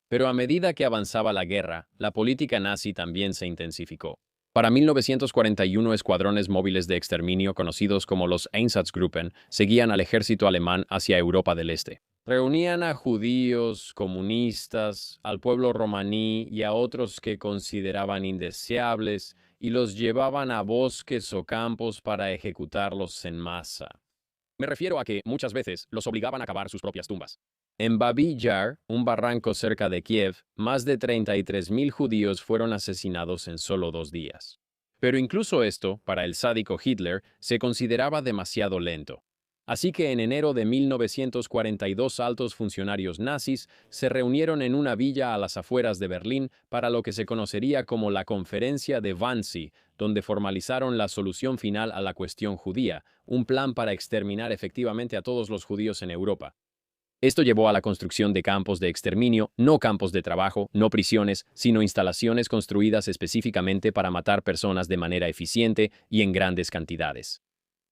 Pero a medida que avanzaba la guerra, la política nazi también se intensificó. Para 1941, escuadrones móviles de exterminio conocidos como los Einsatzgruppen seguían al ejército alemán hacia Europa del Este. Reunían a judíos, comunistas, al pueblo romaní y a otros que consideraban indeseables y los llevaban a bosques o campos para ejecutarlos en masa. Me refiero a que muchas veces los obligaban a cavar sus propias tumbas. En Babi Yar, un barranco cerca de Kiev, más de 33.000 judíos fueron asesinados en solo 2 días. Pero incluso esto, para el sádico Hitler, se consideraba demasiado lento. Así que en enero de 1942 altos funcionarios nazis se reunieron en una villa a las afueras de Berlín para lo que se conocería como la Conferencia de Wannsee, donde formalizaron la solución final a la cuestión judía, un plan para exterminar efectivamente a todos los judíos en Europa. Esto llevó a la construcción de campos de exterminio, no campos de trabajo, no prisiones, sino instalaciones construidas específicamente para matar personas de manera eficiente y en grandes cantidades.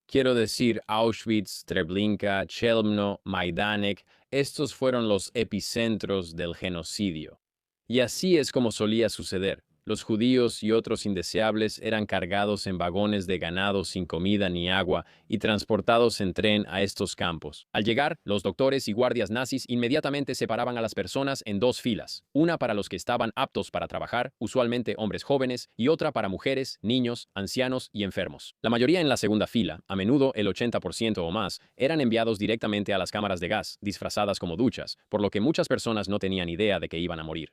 Quiero decir, Auschwitz, Treblinka, Chelmno, Majdanek, estos fueron los epicentros del genocidio. Y así es como solía suceder. Los judíos y otros indeseables eran cargados en vagones de ganado sin comida ni agua y transportados en tren a estos campos. Al llegar, los doctores y guardias nazis inmediatamente separaban a las personas en 2 filas, una para los que estaban aptos para trabajar, usualmente hombres jóvenes, y otra para mujeres, niños, ancianos y enfermos. La mayoría en la segunda fila, a menudo el 80% o más, eran enviados directamente a las cámaras de gas, disfrazadas como duchas, por lo que muchas personas no tenían idea de que iban a morir.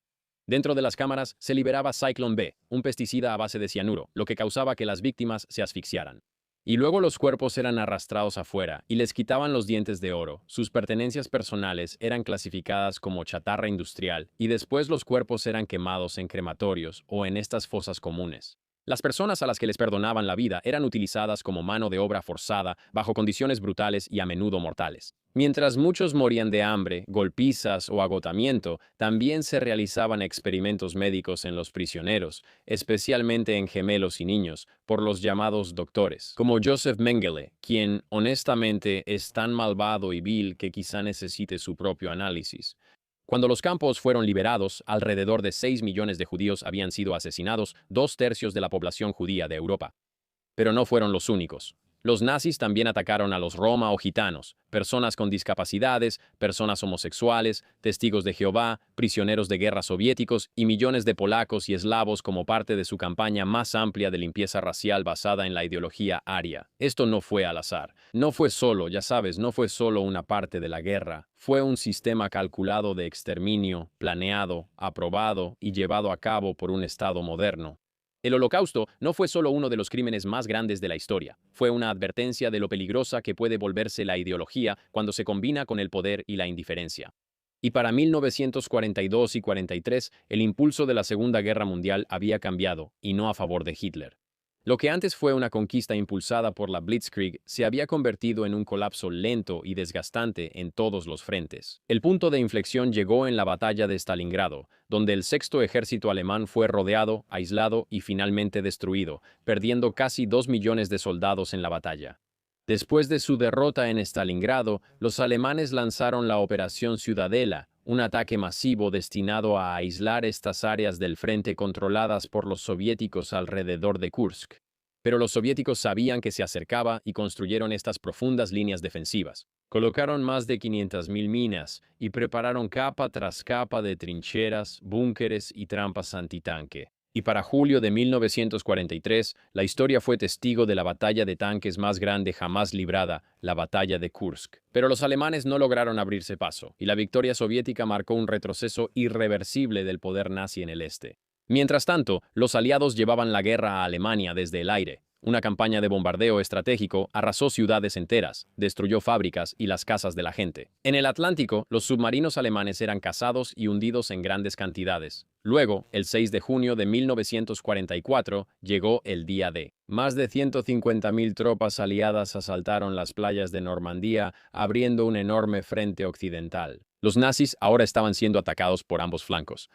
Dentro de las cámaras se liberaba Zyklon B, un pesticida a base de cianuro, lo que causaba que las víctimas se asfixiaran. Y luego los cuerpos eran arrastrados afuera y les quitaban los dientes de oro. Sus pertenencias personales eran clasificadas como chatarra industrial y después los cuerpos eran quemados en crematorios o en estas fosas comunes. Las personas a las que les perdonaban la vida eran utilizadas como mano de obra forzada, bajo condiciones brutales y a menudo mortales. Mientras muchos morían de hambre, golpizas o agotamiento, también se realizaban experimentos médicos en los prisioneros, especialmente en gemelos y niños, por los llamados doctores, como Joseph Mengele, quien, honestamente, es tan malvado y vil que quizá necesite su propio análisis. Cuando los campos fueron liberados, alrededor de 6 millones de judíos habían sido asesinados, 2/3 de la población judía de Europa. Pero no fueron los únicos. Los nazis también atacaron a los roma o gitanos, personas con discapacidades, personas homosexuales, testigos de Jehová, prisioneros de guerra soviéticos y millones de polacos y eslavos como parte de su campaña más amplia de limpieza racial basada en la ideología aria. Esto no fue al azar. No fue solo, ya sabes, no fue solo una parte de la guerra. Fue un sistema calculado de exterminio, planeado, aprobado y llevado a cabo por un Estado moderno. El Holocausto no fue solo uno de los crímenes más grandes de la historia, fue una advertencia de lo peligrosa que puede volverse la ideología cuando se combina con el poder y la indiferencia. Y para 1942 y 43, el impulso de la Segunda Guerra Mundial había cambiado, y no a favor de Hitler. Lo que antes fue una conquista impulsada por la Blitzkrieg se había convertido en un colapso lento y desgastante en todos los frentes. El punto de inflexión llegó en la batalla de Stalingrado, donde el Sexto Ejército alemán fue rodeado, aislado y finalmente destruido, perdiendo casi 2 millones de soldados en la batalla. Después de su derrota en Stalingrado, los alemanes lanzaron la Operación Ciudadela, un ataque masivo destinado a aislar estas áreas del frente controladas por los soviéticos alrededor de Kursk. Pero los soviéticos sabían que se acercaba y construyeron estas profundas líneas defensivas. Colocaron más de 500.000 minas y prepararon capa tras capa de trincheras, búnkeres y trampas antitanque. Y para julio de 1943, la historia fue testigo de la batalla de tanques más grande jamás librada, la batalla de Kursk. Pero los alemanes no lograron abrirse paso, y la victoria soviética marcó un retroceso irreversible del poder nazi en el este. Mientras tanto, los aliados llevaban la guerra a Alemania desde el aire. Una campaña de bombardeo estratégico arrasó ciudades enteras, destruyó fábricas y las casas de la gente. En el Atlántico, los submarinos alemanes eran cazados y hundidos en grandes cantidades. Luego, el 6 de junio de 1944, llegó el día D. Más de 150.000 tropas aliadas asaltaron las playas de Normandía, abriendo un enorme frente occidental. Los nazis ahora estaban siendo atacados por ambos flancos.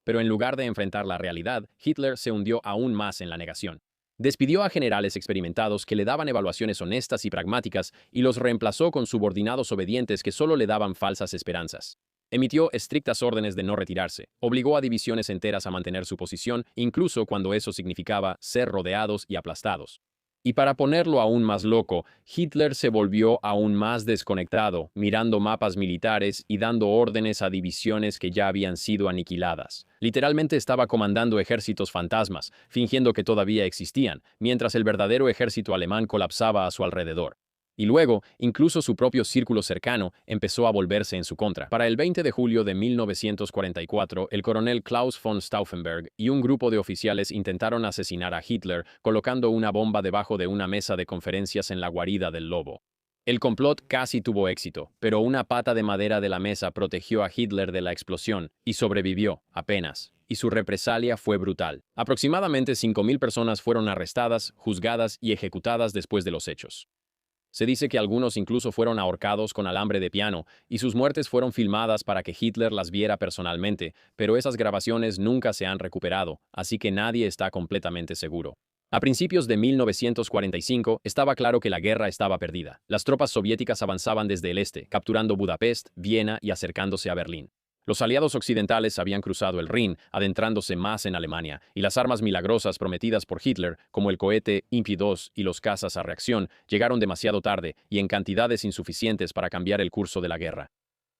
Pero en lugar de enfrentar la realidad, Hitler se hundió aún más en la negación. Despidió a generales experimentados que le daban evaluaciones honestas y pragmáticas y los reemplazó con subordinados obedientes que solo le daban falsas esperanzas. Emitió estrictas órdenes de no retirarse, obligó a divisiones enteras a mantener su posición, incluso cuando eso significaba ser rodeados y aplastados. Y para ponerlo aún más loco, Hitler se volvió aún más desconectado, mirando mapas militares y dando órdenes a divisiones que ya habían sido aniquiladas. Literalmente estaba comandando ejércitos fantasmas, fingiendo que todavía existían, mientras el verdadero ejército alemán colapsaba a su alrededor. Y luego, incluso su propio círculo cercano empezó a volverse en su contra. Para el 20 de julio de 1944, el coronel Klaus von Stauffenberg y un grupo de oficiales intentaron asesinar a Hitler colocando una bomba debajo de una mesa de conferencias en la guarida del lobo. El complot casi tuvo éxito, pero una pata de madera de la mesa protegió a Hitler de la explosión y sobrevivió, apenas. Y su represalia fue brutal. Aproximadamente 5.000 personas fueron arrestadas, juzgadas y ejecutadas después de los hechos. Se dice que algunos incluso fueron ahorcados con alambre de piano y sus muertes fueron filmadas para que Hitler las viera personalmente, pero esas grabaciones nunca se han recuperado, así que nadie está completamente seguro. A principios de 1945 estaba claro que la guerra estaba perdida. Las tropas soviéticas avanzaban desde el este, capturando Budapest, Viena y acercándose a Berlín. Los aliados occidentales habían cruzado el Rin, adentrándose más en Alemania, y las armas milagrosas prometidas por Hitler, como el cohete Impi-2 y los cazas a reacción, llegaron demasiado tarde y en cantidades insuficientes para cambiar el curso de la guerra.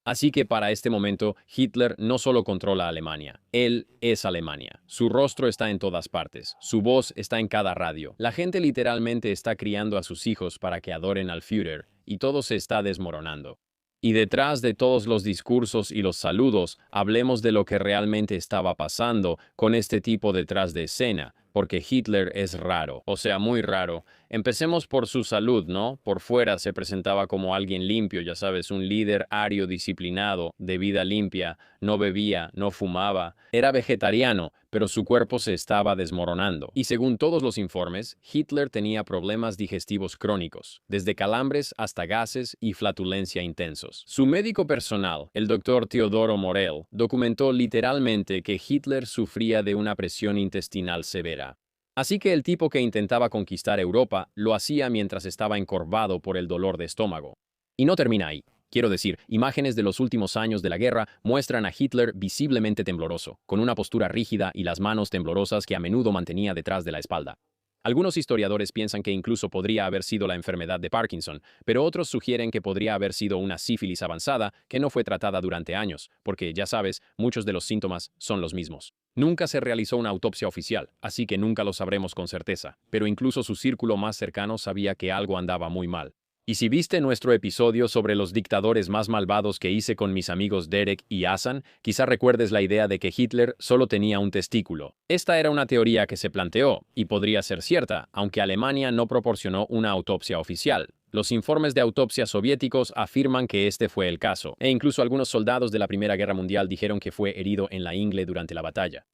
Así que para este momento, Hitler no solo controla Alemania, él es Alemania. Su rostro está en todas partes, su voz está en cada radio. La gente literalmente está criando a sus hijos para que adoren al Führer, y todo se está desmoronando. Y detrás de todos los discursos y los saludos, hablemos de lo que realmente estaba pasando con este tipo detrás de escena, porque Hitler es raro, o sea, muy raro. Empecemos por su salud, ¿no? Por fuera se presentaba como alguien limpio, ya sabes, un líder ario disciplinado, de vida limpia, no bebía, no fumaba, era vegetariano, pero su cuerpo se estaba desmoronando. Y según todos los informes, Hitler tenía problemas digestivos crónicos, desde calambres hasta gases y flatulencia intensos. Su médico personal, el doctor Teodoro Morell, documentó literalmente que Hitler sufría de una presión intestinal severa. Así que el tipo que intentaba conquistar Europa lo hacía mientras estaba encorvado por el dolor de estómago. Y no termina ahí. Quiero decir, imágenes de los últimos años de la guerra muestran a Hitler visiblemente tembloroso, con una postura rígida y las manos temblorosas que a menudo mantenía detrás de la espalda. Algunos historiadores piensan que incluso podría haber sido la enfermedad de Parkinson, pero otros sugieren que podría haber sido una sífilis avanzada que no fue tratada durante años, porque, ya sabes, muchos de los síntomas son los mismos. Nunca se realizó una autopsia oficial, así que nunca lo sabremos con certeza, pero incluso su círculo más cercano sabía que algo andaba muy mal. Y si viste nuestro episodio sobre los dictadores más malvados que hice con mis amigos Derek y Hassan, quizá recuerdes la idea de que Hitler solo tenía un testículo. Esta era una teoría que se planteó, y podría ser cierta, aunque Alemania no proporcionó una autopsia oficial. Los informes de autopsia soviéticos afirman que este fue el caso, e incluso algunos soldados de la Primera Guerra Mundial dijeron que fue herido en la ingle durante la batalla.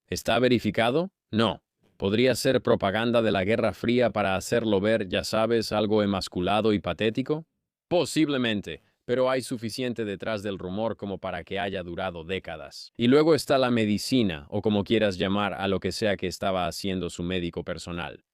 ¿Está verificado? No. ¿Podría ser propaganda de la Guerra Fría para hacerlo ver, ya sabes, algo emasculado y patético? Posiblemente, pero hay suficiente detrás del rumor como para que haya durado décadas. Y luego está la medicina, o como quieras llamar a lo que sea que estaba haciendo su médico personal.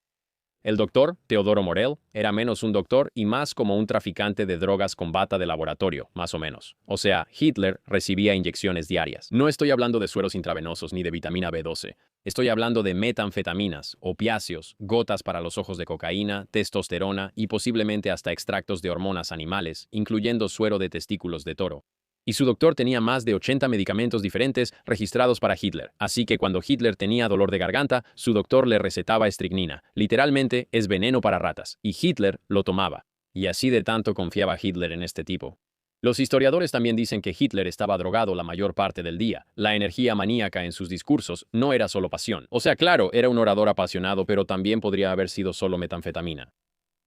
El doctor, Teodoro Morell, era menos un doctor y más como un traficante de drogas con bata de laboratorio, más o menos. O sea, Hitler recibía inyecciones diarias. No estoy hablando de sueros intravenosos ni de vitamina B12. Estoy hablando de metanfetaminas, opiáceos, gotas para los ojos de cocaína, testosterona y posiblemente hasta extractos de hormonas animales, incluyendo suero de testículos de toro. Y su doctor tenía más de 80 medicamentos diferentes registrados para Hitler, así que cuando Hitler tenía dolor de garganta, su doctor le recetaba estricnina. Literalmente es veneno para ratas, y Hitler lo tomaba. Y así de tanto confiaba Hitler en este tipo. Los historiadores también dicen que Hitler estaba drogado la mayor parte del día. La energía maníaca en sus discursos no era solo pasión. O sea, claro, era un orador apasionado, pero también podría haber sido solo metanfetamina.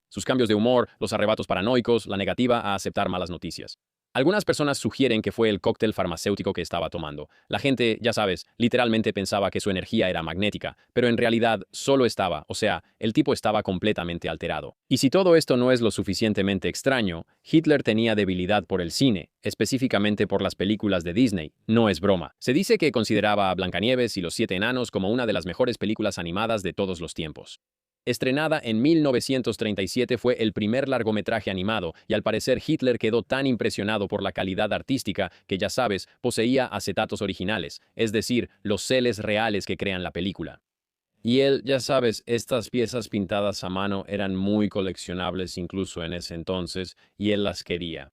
Sus cambios de humor, los arrebatos paranoicos, la negativa a aceptar malas noticias. Algunas personas sugieren que fue el cóctel farmacéutico que estaba tomando. La gente, ya sabes, literalmente pensaba que su energía era magnética, pero en realidad solo estaba, o sea, el tipo estaba completamente alterado. Y si todo esto no es lo suficientemente extraño, Hitler tenía debilidad por el cine, específicamente por las películas de Disney. No es broma. Se dice que consideraba a Blancanieves y los Siete Enanos como una de las mejores películas animadas de todos los tiempos. Estrenada en 1937, fue el primer largometraje animado y al parecer Hitler quedó tan impresionado por la calidad artística que, ya sabes, poseía acetatos originales, es decir, los celes reales que crean la película. Y él, ya sabes, estas piezas pintadas a mano eran muy coleccionables incluso en ese entonces y él las quería.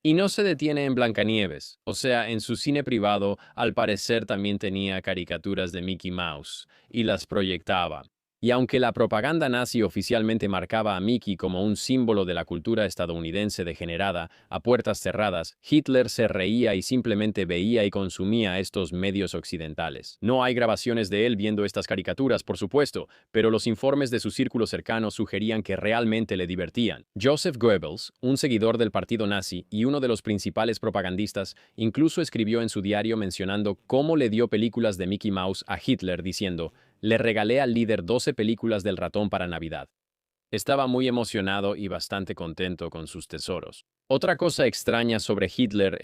Y no se detiene en Blancanieves, o sea, en su cine privado al parecer también tenía caricaturas de Mickey Mouse y las proyectaba. Y aunque la propaganda nazi oficialmente marcaba a Mickey como un símbolo de la cultura estadounidense degenerada a puertas cerradas, Hitler se reía y simplemente veía y consumía estos medios occidentales. No hay grabaciones de él viendo estas caricaturas, por supuesto, pero los informes de su círculo cercano sugerían que realmente le divertían. Joseph Goebbels, un seguidor del partido nazi y uno de los principales propagandistas, incluso escribió en su diario mencionando cómo le dio películas de Mickey Mouse a Hitler diciendo: "Le regalé al líder 12 películas del ratón para Navidad". Estaba muy emocionado y bastante contento con sus tesoros. Otra cosa extraña sobre Hitler,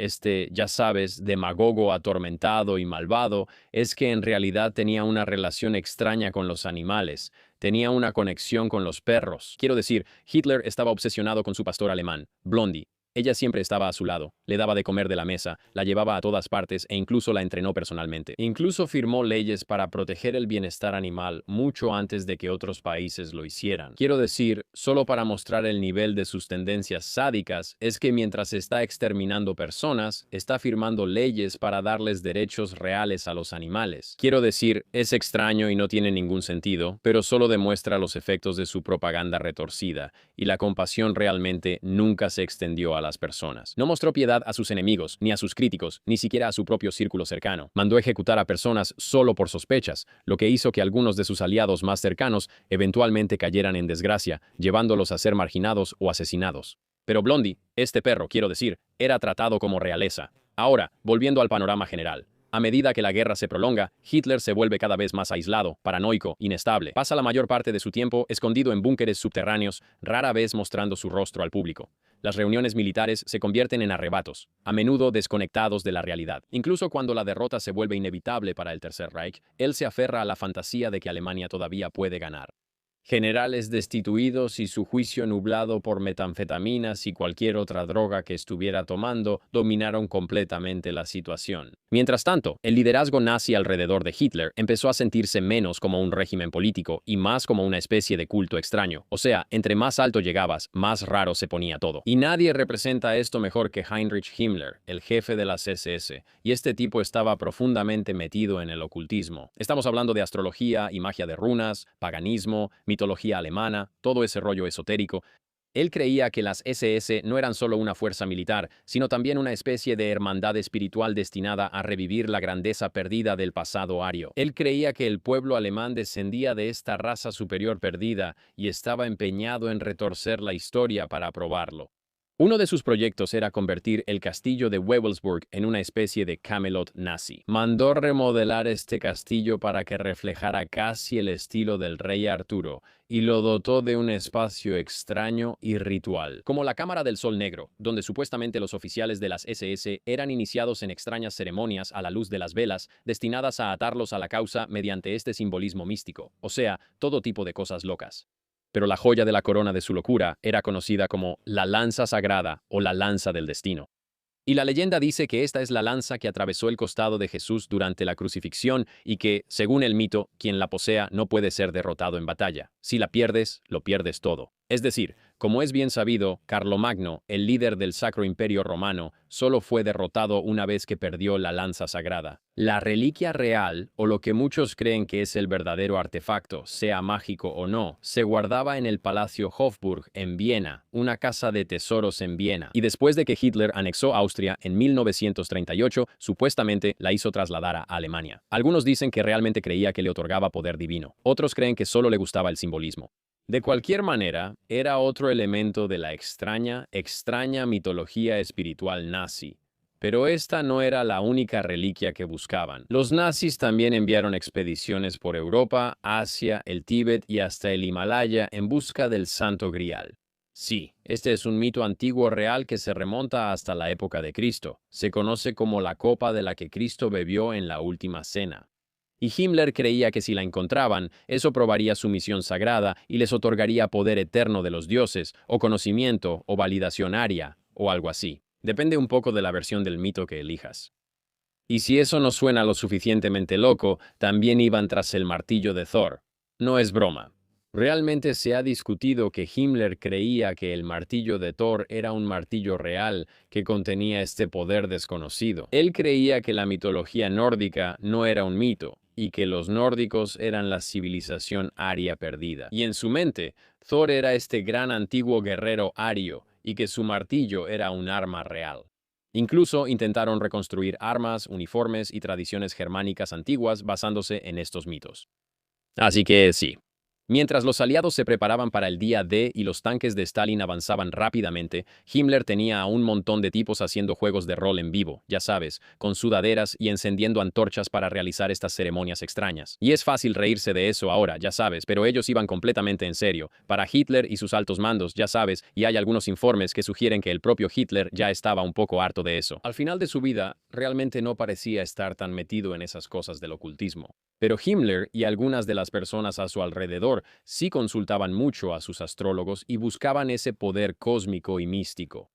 ya sabes, demagogo atormentado y malvado, es que en realidad tenía una relación extraña con los animales. Tenía una conexión con los perros. Quiero decir, Hitler estaba obsesionado con su pastor alemán, Blondie. Ella siempre estaba a su lado, le daba de comer de la mesa, la llevaba a todas partes e incluso la entrenó personalmente. Incluso firmó leyes para proteger el bienestar animal mucho antes de que otros países lo hicieran. Quiero decir, solo para mostrar el nivel de sus tendencias sádicas, es que mientras está exterminando personas, está firmando leyes para darles derechos reales a los animales. Quiero decir, es extraño y no tiene ningún sentido, pero solo demuestra los efectos de su propaganda retorcida, y la compasión realmente nunca se extendió a las las personas. No mostró piedad a sus enemigos, ni a sus críticos, ni siquiera a su propio círculo cercano. Mandó ejecutar a personas solo por sospechas, lo que hizo que algunos de sus aliados más cercanos eventualmente cayeran en desgracia, llevándolos a ser marginados o asesinados. Pero Blondie, este perro, quiero decir, era tratado como realeza. Ahora, volviendo al panorama general. A medida que la guerra se prolonga, Hitler se vuelve cada vez más aislado, paranoico, inestable. Pasa la mayor parte de su tiempo escondido en búnkeres subterráneos, rara vez mostrando su rostro al público. Las reuniones militares se convierten en arrebatos, a menudo desconectados de la realidad. Incluso cuando la derrota se vuelve inevitable para el Tercer Reich, él se aferra a la fantasía de que Alemania todavía puede ganar. Generales destituidos y su juicio nublado por metanfetaminas y cualquier otra droga que estuviera tomando dominaron completamente la situación. Mientras tanto, el liderazgo nazi alrededor de Hitler empezó a sentirse menos como un régimen político y más como una especie de culto extraño. O sea, entre más alto llegabas, más raro se ponía todo. Y nadie representa esto mejor que Heinrich Himmler, el jefe de las SS, y este tipo estaba profundamente metido en el ocultismo. Estamos hablando de astrología y magia de runas, paganismo, mitología alemana, todo ese rollo esotérico. Él creía que las SS no eran solo una fuerza militar, sino también una especie de hermandad espiritual destinada a revivir la grandeza perdida del pasado ario. Él creía que el pueblo alemán descendía de esta raza superior perdida y estaba empeñado en retorcer la historia para probarlo. Uno de sus proyectos era convertir el castillo de Wewelsburg en una especie de Camelot nazi. Mandó remodelar este castillo para que reflejara casi el estilo del rey Arturo y lo dotó de un espacio extraño y ritual, como la Cámara del Sol Negro, donde supuestamente los oficiales de las SS eran iniciados en extrañas ceremonias a la luz de las velas, destinadas a atarlos a la causa mediante este simbolismo místico, o sea, todo tipo de cosas locas. Pero la joya de la corona de su locura era conocida como la lanza sagrada o la lanza del destino. Y la leyenda dice que esta es la lanza que atravesó el costado de Jesús durante la crucifixión y que, según el mito, quien la posea no puede ser derrotado en batalla. Si la pierdes, lo pierdes todo. Es decir, como es bien sabido, Carlomagno, el líder del Sacro Imperio Romano, solo fue derrotado una vez que perdió la lanza sagrada. La reliquia real, o lo que muchos creen que es el verdadero artefacto, sea mágico o no, se guardaba en el Palacio Hofburg en Viena, una casa de tesoros en Viena. Y después de que Hitler anexó Austria en 1938, supuestamente la hizo trasladar a Alemania. Algunos dicen que realmente creía que le otorgaba poder divino. Otros creen que solo le gustaba el simbolismo. De cualquier manera, era otro elemento de la extraña mitología espiritual nazi. Pero esta no era la única reliquia que buscaban. Los nazis también enviaron expediciones por Europa, Asia, el Tíbet y hasta el Himalaya en busca del Santo Grial. Sí, este es un mito antiguo real que se remonta hasta la época de Cristo. Se conoce como la copa de la que Cristo bebió en la última cena. Y Himmler creía que si la encontraban, eso probaría su misión sagrada y les otorgaría poder eterno de los dioses, o conocimiento, o validación aria, o algo así. Depende un poco de la versión del mito que elijas. Y si eso no suena lo suficientemente loco, también iban tras el martillo de Thor. No es broma. Realmente se ha discutido que Himmler creía que el martillo de Thor era un martillo real que contenía este poder desconocido. Él creía que la mitología nórdica no era un mito, y que los nórdicos eran la civilización aria perdida. Y en su mente, Thor era este gran antiguo guerrero ario, y que su martillo era un arma real. Incluso intentaron reconstruir armas, uniformes y tradiciones germánicas antiguas basándose en estos mitos. Así que sí. Mientras los aliados se preparaban para el día D y los tanques de Stalin avanzaban rápidamente, Himmler tenía a un montón de tipos haciendo juegos de rol en vivo, ya sabes, con sudaderas y encendiendo antorchas para realizar estas ceremonias extrañas. Y es fácil reírse de eso ahora, ya sabes, pero ellos iban completamente en serio. Para Hitler y sus altos mandos, ya sabes, y hay algunos informes que sugieren que el propio Hitler ya estaba un poco harto de eso. Al final de su vida, realmente no parecía estar tan metido en esas cosas del ocultismo. Pero Himmler y algunas de las personas a su alrededor sí consultaban mucho a sus astrólogos y buscaban ese poder cósmico y místico.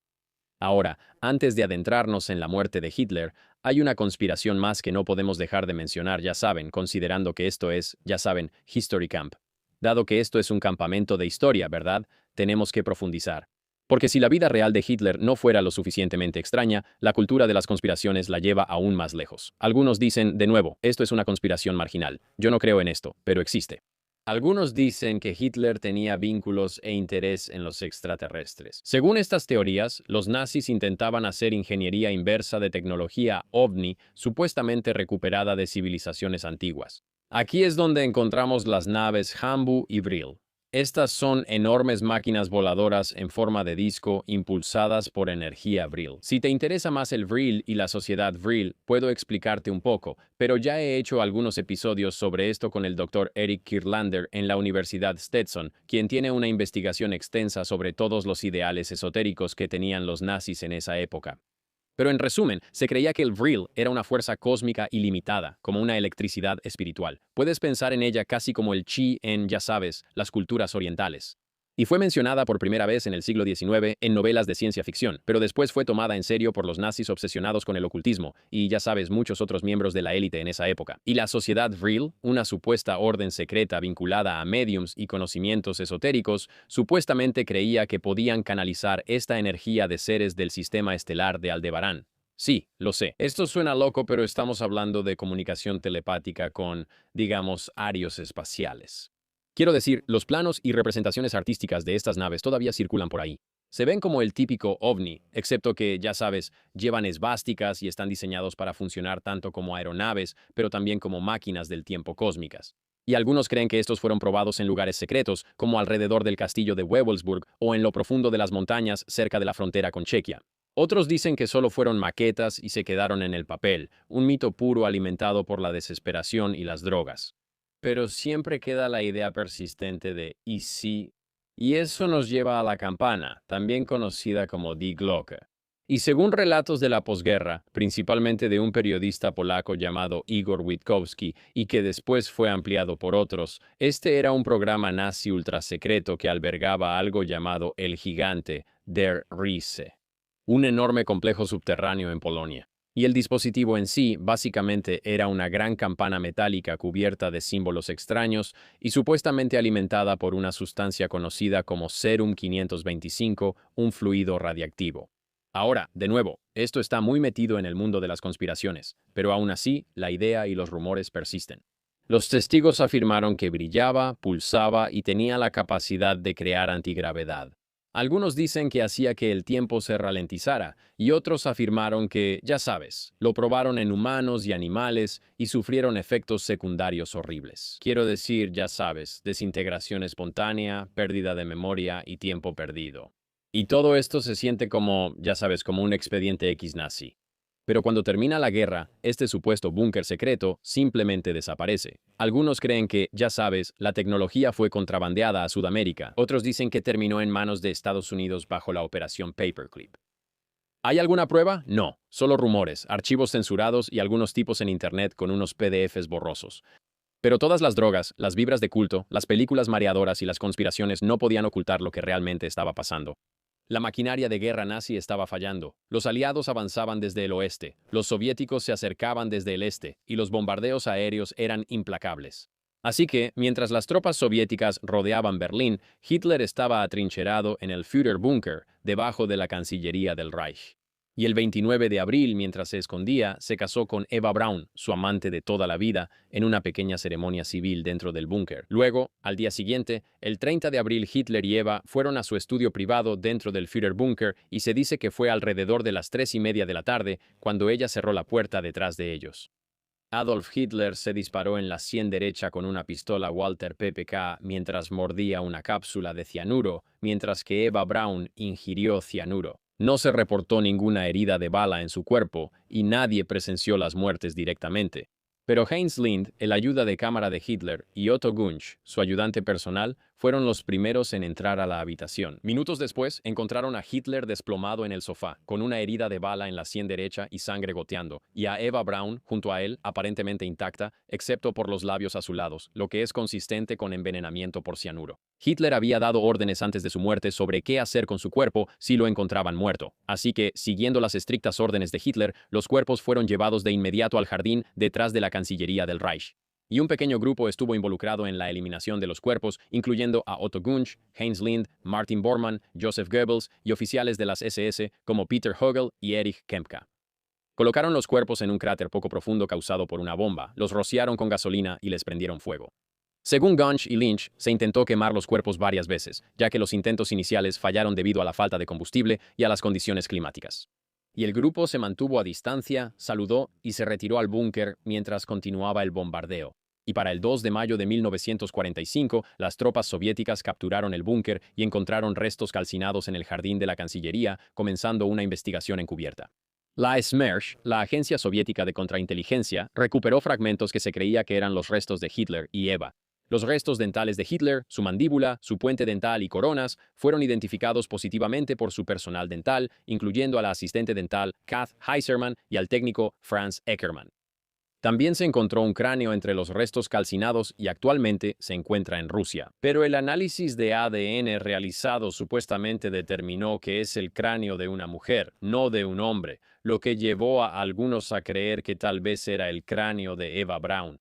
Ahora, antes de adentrarnos en la muerte de Hitler, hay una conspiración más que no podemos dejar de mencionar, ya saben, considerando que esto es, ya saben, History Camp. Dado que esto es un campamento de historia, ¿verdad? Tenemos que profundizar. Porque si la vida real de Hitler no fuera lo suficientemente extraña, la cultura de las conspiraciones la lleva aún más lejos. Algunos dicen, de nuevo, esto es una conspiración marginal. Yo no creo en esto, pero existe. Algunos dicen que Hitler tenía vínculos e interés en los extraterrestres. Según estas teorías, los nazis intentaban hacer ingeniería inversa de tecnología ovni supuestamente recuperada de civilizaciones antiguas. Aquí es donde encontramos las naves Hambu y Vril. Estas son enormes máquinas voladoras en forma de disco impulsadas por energía Vril. Si te interesa más el Vril y la sociedad Vril, puedo explicarte un poco, pero ya he hecho algunos episodios sobre esto con el Dr. Eric Kirlander en la Universidad Stetson, quien tiene una investigación extensa sobre todos los ideales esotéricos que tenían los nazis en esa época. Pero en resumen, se creía que el Vril era una fuerza cósmica ilimitada, como una electricidad espiritual. Puedes pensar en ella casi como el chi en, ya sabes, las culturas orientales. Y fue mencionada por primera vez en el siglo XIX en novelas de ciencia ficción, pero después fue tomada en serio por los nazis obsesionados con el ocultismo y, ya sabes, muchos otros miembros de la élite en esa época. Y la sociedad Vril, una supuesta orden secreta vinculada a mediums y conocimientos esotéricos, supuestamente creía que podían canalizar esta energía de seres del sistema estelar de Aldebarán. Sí, lo sé. Esto suena loco, pero estamos hablando de comunicación telepática con, digamos, arios espaciales. Quiero decir, los planos y representaciones artísticas de estas naves todavía circulan por ahí. Se ven como el típico ovni, excepto que, ya sabes, llevan esvásticas y están diseñados para funcionar tanto como aeronaves, pero también como máquinas del tiempo cósmicas. Y algunos creen que estos fueron probados en lugares secretos, como alrededor del castillo de Wewelsburg o en lo profundo de las montañas cerca de la frontera con Chequia. Otros dicen que solo fueron maquetas y se quedaron en el papel, un mito puro alimentado por la desesperación y las drogas. Pero siempre queda la idea persistente de ¿y si? Y eso nos lleva a la campana, también conocida como Die Glocke. Y según relatos de la posguerra, principalmente de un periodista polaco llamado Igor Witkowski y que después fue ampliado por otros, este era un programa nazi ultrasecreto que albergaba algo llamado el gigante Der Riese, un enorme complejo subterráneo en Polonia. Y el dispositivo en sí básicamente era una gran campana metálica cubierta de símbolos extraños y supuestamente alimentada por una sustancia conocida como Serum 525, un fluido radiactivo. Ahora, de nuevo, esto está muy metido en el mundo de las conspiraciones, pero aún así, la idea y los rumores persisten. Los testigos afirmaron que brillaba, pulsaba y tenía la capacidad de crear antigravedad. Algunos dicen que hacía que el tiempo se ralentizara y otros afirmaron que, ya sabes, lo probaron en humanos y animales y sufrieron efectos secundarios horribles. Quiero decir, ya sabes, desintegración espontánea, pérdida de memoria y tiempo perdido. Y todo esto se siente como, ya sabes, como un expediente X nazi. Pero cuando termina la guerra, este supuesto búnker secreto simplemente desaparece. Algunos creen que, ya sabes, la tecnología fue contrabandeada a Sudamérica. Otros dicen que terminó en manos de Estados Unidos bajo la operación Paperclip. ¿Hay alguna prueba? No, solo rumores, archivos censurados y algunos tipos en Internet con unos PDFs borrosos. Pero todas las drogas, las vibras de culto, las películas mareadoras y las conspiraciones no podían ocultar lo que realmente estaba pasando. La maquinaria de guerra nazi estaba fallando. Los aliados avanzaban desde el oeste, los soviéticos se acercaban desde el este, y los bombardeos aéreos eran implacables. Así que, mientras las tropas soviéticas rodeaban Berlín, Hitler estaba atrincherado en el Führerbunker, debajo de la Cancillería del Reich. Y el 29 de abril, mientras se escondía, se casó con Eva Braun, su amante de toda la vida, en una pequeña ceremonia civil dentro del búnker. Luego, al día siguiente, el 30 de abril, Hitler y Eva fueron a su estudio privado dentro del Führerbunker y se dice que fue alrededor de las 3:30 de la tarde cuando ella cerró la puerta detrás de ellos. Adolf Hitler se disparó en la sien derecha con una pistola Walter PPK mientras mordía una cápsula de cianuro, mientras que Eva Braun ingirió cianuro. No se reportó ninguna herida de bala en su cuerpo y nadie presenció las muertes directamente. Pero Heinz Lind, el ayuda de cámara de Hitler, y Otto Gunsch, su ayudante personal, fueron los primeros en entrar a la habitación. Minutos después, encontraron a Hitler desplomado en el sofá, con una herida de bala en la sien derecha y sangre goteando, y a Eva Braun, junto a él, aparentemente intacta, excepto por los labios azulados, lo que es consistente con envenenamiento por cianuro. Hitler había dado órdenes antes de su muerte sobre qué hacer con su cuerpo si lo encontraban muerto. Así que, siguiendo las estrictas órdenes de Hitler, los cuerpos fueron llevados de inmediato al jardín detrás de la Cancillería del Reich. Y un pequeño grupo estuvo involucrado en la eliminación de los cuerpos, incluyendo a Otto Gunsch, Heinz Lind, Martin Bormann, Joseph Goebbels y oficiales de las SS como Peter Hogel y Erich Kempka. Colocaron los cuerpos en un cráter poco profundo causado por una bomba, los rociaron con gasolina y les prendieron fuego. Según Gunch y Lynch, se intentó quemar los cuerpos varias veces, ya que los intentos iniciales fallaron debido a la falta de combustible y a las condiciones climáticas. Y el grupo se mantuvo a distancia, saludó y se retiró al búnker mientras continuaba el bombardeo. Y para el 2 de mayo de 1945, las tropas soviéticas capturaron el búnker y encontraron restos calcinados en el jardín de la Cancillería, comenzando una investigación encubierta. La SMERSH, la agencia soviética de contrainteligencia, recuperó fragmentos que se creía que eran los restos de Hitler y Eva. Los restos dentales de Hitler, su mandíbula, su puente dental y coronas fueron identificados positivamente por su personal dental, incluyendo a la asistente dental Kath Heiserman y al técnico Franz Eckermann. También se encontró un cráneo entre los restos calcinados y actualmente se encuentra en Rusia. Pero el análisis de ADN realizado supuestamente determinó que es el cráneo de una mujer, no de un hombre, lo que llevó a algunos a creer que tal vez era el cráneo de Eva Braun.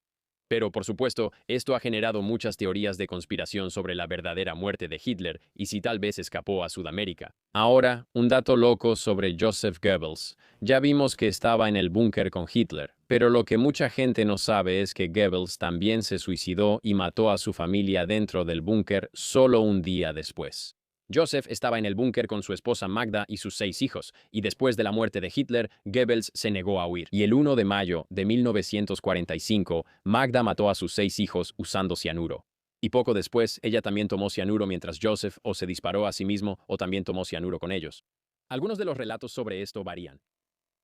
Pero, por supuesto, esto ha generado muchas teorías de conspiración sobre la verdadera muerte de Hitler y si tal vez escapó a Sudamérica. Ahora, un dato loco sobre Joseph Goebbels. Ya vimos que estaba en el búnker con Hitler, pero lo que mucha gente no sabe es que Goebbels también se suicidó y mató a su familia dentro del búnker solo un día después. Joseph estaba en el búnker con su esposa Magda y sus 6 hijos, y después de la muerte de Hitler, Goebbels se negó a huir. Y el 1 de mayo de 1945, Magda mató a sus 6 hijos usando cianuro. Y poco después, ella también tomó cianuro mientras Joseph o se disparó a sí mismo o también tomó cianuro con ellos. Algunos de los relatos sobre esto varían.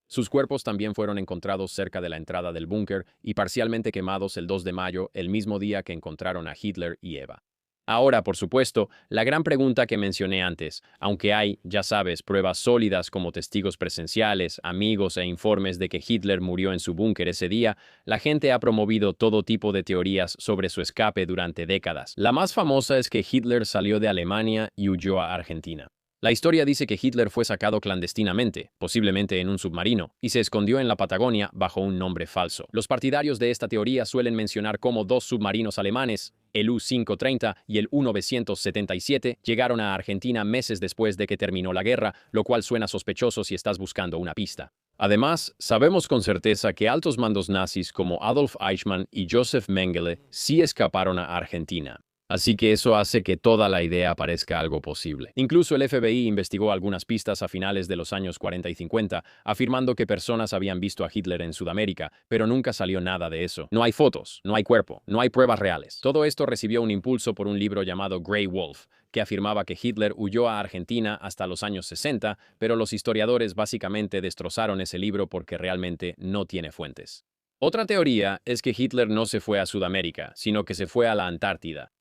Sus cuerpos también fueron encontrados cerca de la entrada del búnker y parcialmente quemados el 2 de mayo, el mismo día que encontraron a Hitler y Eva. Ahora, por supuesto, la gran pregunta que mencioné antes, aunque hay, ya sabes, pruebas sólidas como testigos presenciales, amigos e informes de que Hitler murió en su búnker ese día, la gente ha promovido todo tipo de teorías sobre su escape durante décadas. La más famosa es que Hitler salió de Alemania y huyó a Argentina. La historia dice que Hitler fue sacado clandestinamente, posiblemente en un submarino, y se escondió en la Patagonia bajo un nombre falso. Los partidarios de esta teoría suelen mencionar cómo 2 submarinos alemanes, el U-530 y el U-977, llegaron a Argentina meses después de que terminó la guerra, lo cual suena sospechoso si estás buscando una pista. Además, sabemos con certeza que altos mandos nazis como Adolf Eichmann y Joseph Mengele sí escaparon a Argentina. Así que eso hace que toda la idea parezca algo posible. Incluso el FBI investigó algunas pistas a finales de los años 40 y 50, afirmando que personas habían visto a Hitler en Sudamérica, pero nunca salió nada de eso. No hay fotos, no hay cuerpo, no hay pruebas reales. Todo esto recibió un impulso por un libro llamado Grey Wolf, que afirmaba que Hitler huyó a Argentina hasta los años 60, pero los historiadores básicamente destrozaron ese libro porque realmente no tiene fuentes. Otra teoría es que Hitler no se fue a Sudamérica, sino que se fue a la Antártida.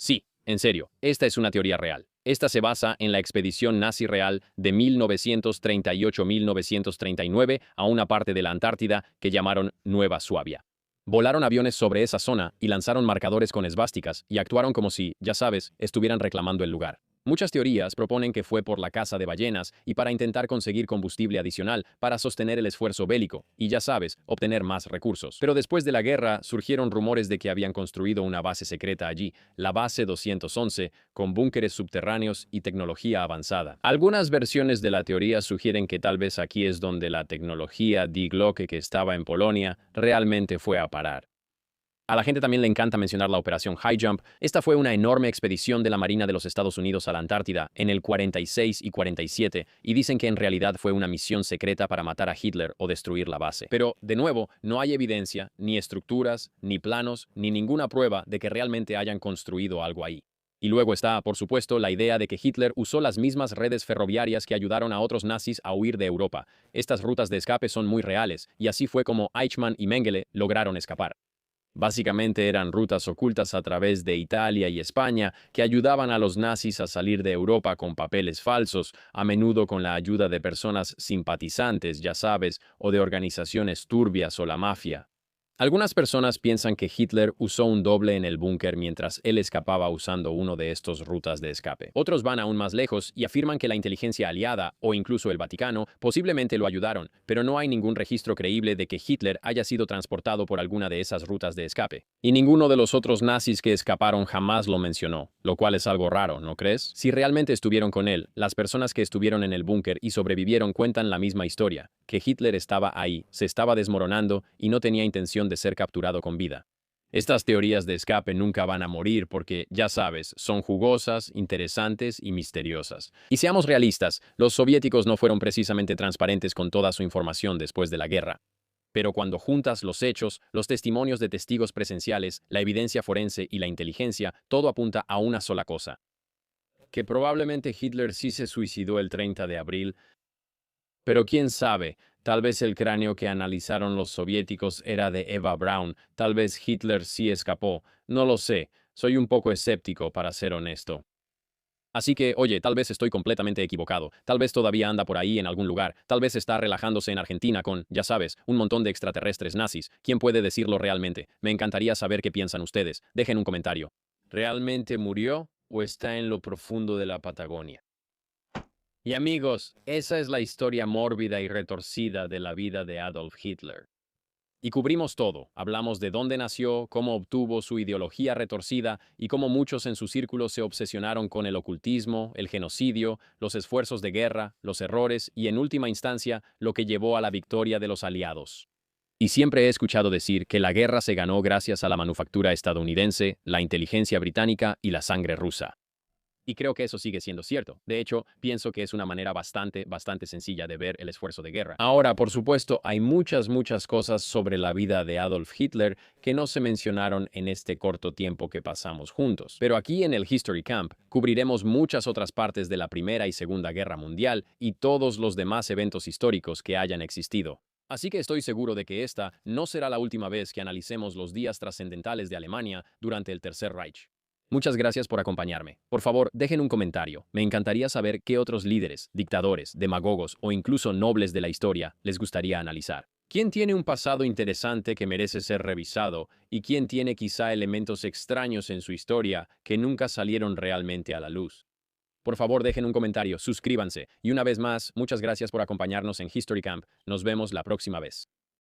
Sí, en serio, esta es una teoría real. Esta se basa en la expedición nazi real de 1938-1939 a una parte de la Antártida que llamaron Nueva Suabia. Volaron aviones sobre esa zona y lanzaron marcadores con esvásticas y actuaron como si, ya sabes, estuvieran reclamando el lugar. Muchas teorías proponen que fue por la caza de ballenas y para intentar conseguir combustible adicional para sostener el esfuerzo bélico y, ya sabes, obtener más recursos. Pero después de la guerra surgieron rumores de que habían construido una base secreta allí, la Base 211, con búnkeres subterráneos y tecnología avanzada. Algunas versiones de la teoría sugieren que tal vez aquí es donde la tecnología Die Glocke que estaba en Polonia realmente fue a parar. A la gente también le encanta mencionar la Operación High Jump. Esta fue una enorme expedición de la Marina de los Estados Unidos a la Antártida en el 46 y 47 y dicen que en realidad fue una misión secreta para matar a Hitler o destruir la base. Pero, de nuevo, no hay evidencia, ni estructuras, ni planos, ni ninguna prueba de que realmente hayan construido algo ahí. Y luego está, por supuesto, la idea de que Hitler usó las mismas redes ferroviarias que ayudaron a otros nazis a huir de Europa. Estas rutas de escape son muy reales, y así fue como Eichmann y Mengele lograron escapar. Básicamente eran rutas ocultas a través de Italia y España que ayudaban a los nazis a salir de Europa con papeles falsos, a menudo con la ayuda de personas simpatizantes, ya sabes, o de organizaciones turbias o la mafia. Algunas personas piensan que Hitler usó un doble en el búnker mientras él escapaba usando uno de estos rutas de escape. Otros van aún más lejos y afirman que la inteligencia aliada, o incluso el Vaticano, posiblemente lo ayudaron, pero no hay ningún registro creíble de que Hitler haya sido transportado por alguna de esas rutas de escape. Y ninguno de los otros nazis que escaparon jamás lo mencionó, lo cual es algo raro, ¿no crees? Si realmente estuvieron con él, las personas que estuvieron en el búnker y sobrevivieron cuentan la misma historia, que Hitler estaba ahí, se estaba desmoronando y no tenía intención de ser capturado con vida. Estas teorías de escape nunca van a morir porque, ya sabes, son jugosas, interesantes y misteriosas. Y seamos realistas, los soviéticos no fueron precisamente transparentes con toda su información después de la guerra. Pero cuando juntas los hechos, los testimonios de testigos presenciales, la evidencia forense y la inteligencia, todo apunta a una sola cosa: que probablemente Hitler sí se suicidó el 30 de abril, pero quién sabe, tal vez el cráneo que analizaron los soviéticos era de Eva Braun, tal vez Hitler sí escapó, no lo sé, soy un poco escéptico para ser honesto. Así que, oye, tal vez estoy completamente equivocado, tal vez todavía anda por ahí en algún lugar, tal vez está relajándose en Argentina con, ya sabes, un montón de extraterrestres nazis. ¿Quién puede decirlo realmente? Me encantaría saber qué piensan ustedes. Dejen un comentario. ¿Realmente murió o está en lo profundo de la Patagonia? Y amigos, esa es la historia mórbida y retorcida de la vida de Adolf Hitler. Y cubrimos todo. Hablamos de dónde nació, cómo obtuvo su ideología retorcida y cómo muchos en su círculo se obsesionaron con el ocultismo, el genocidio, los esfuerzos de guerra, los errores y, en última instancia, lo que llevó a la victoria de los aliados. Y siempre he escuchado decir que la guerra se ganó gracias a la manufactura estadounidense, la inteligencia británica y la sangre rusa. Y creo que eso sigue siendo cierto. De hecho, pienso que es una manera bastante sencilla de ver el esfuerzo de guerra. Ahora, por supuesto, hay muchas cosas sobre la vida de Adolf Hitler que no se mencionaron en este corto tiempo que pasamos juntos. Pero aquí en el History Camp cubriremos muchas otras partes de la Primera y Segunda Guerra Mundial y todos los demás eventos históricos que hayan existido. Así que estoy seguro de que esta no será la última vez que analicemos los días trascendentales de Alemania durante el Tercer Reich. Muchas gracias por acompañarme. Por favor, dejen un comentario. Me encantaría saber qué otros líderes, dictadores, demagogos o incluso nobles de la historia les gustaría analizar. ¿Quién tiene un pasado interesante que merece ser revisado y quién tiene quizá elementos extraños en su historia que nunca salieron realmente a la luz? Por favor, dejen un comentario, suscríbanse y una vez más, muchas gracias por acompañarnos en History Camp. Nos vemos la próxima vez.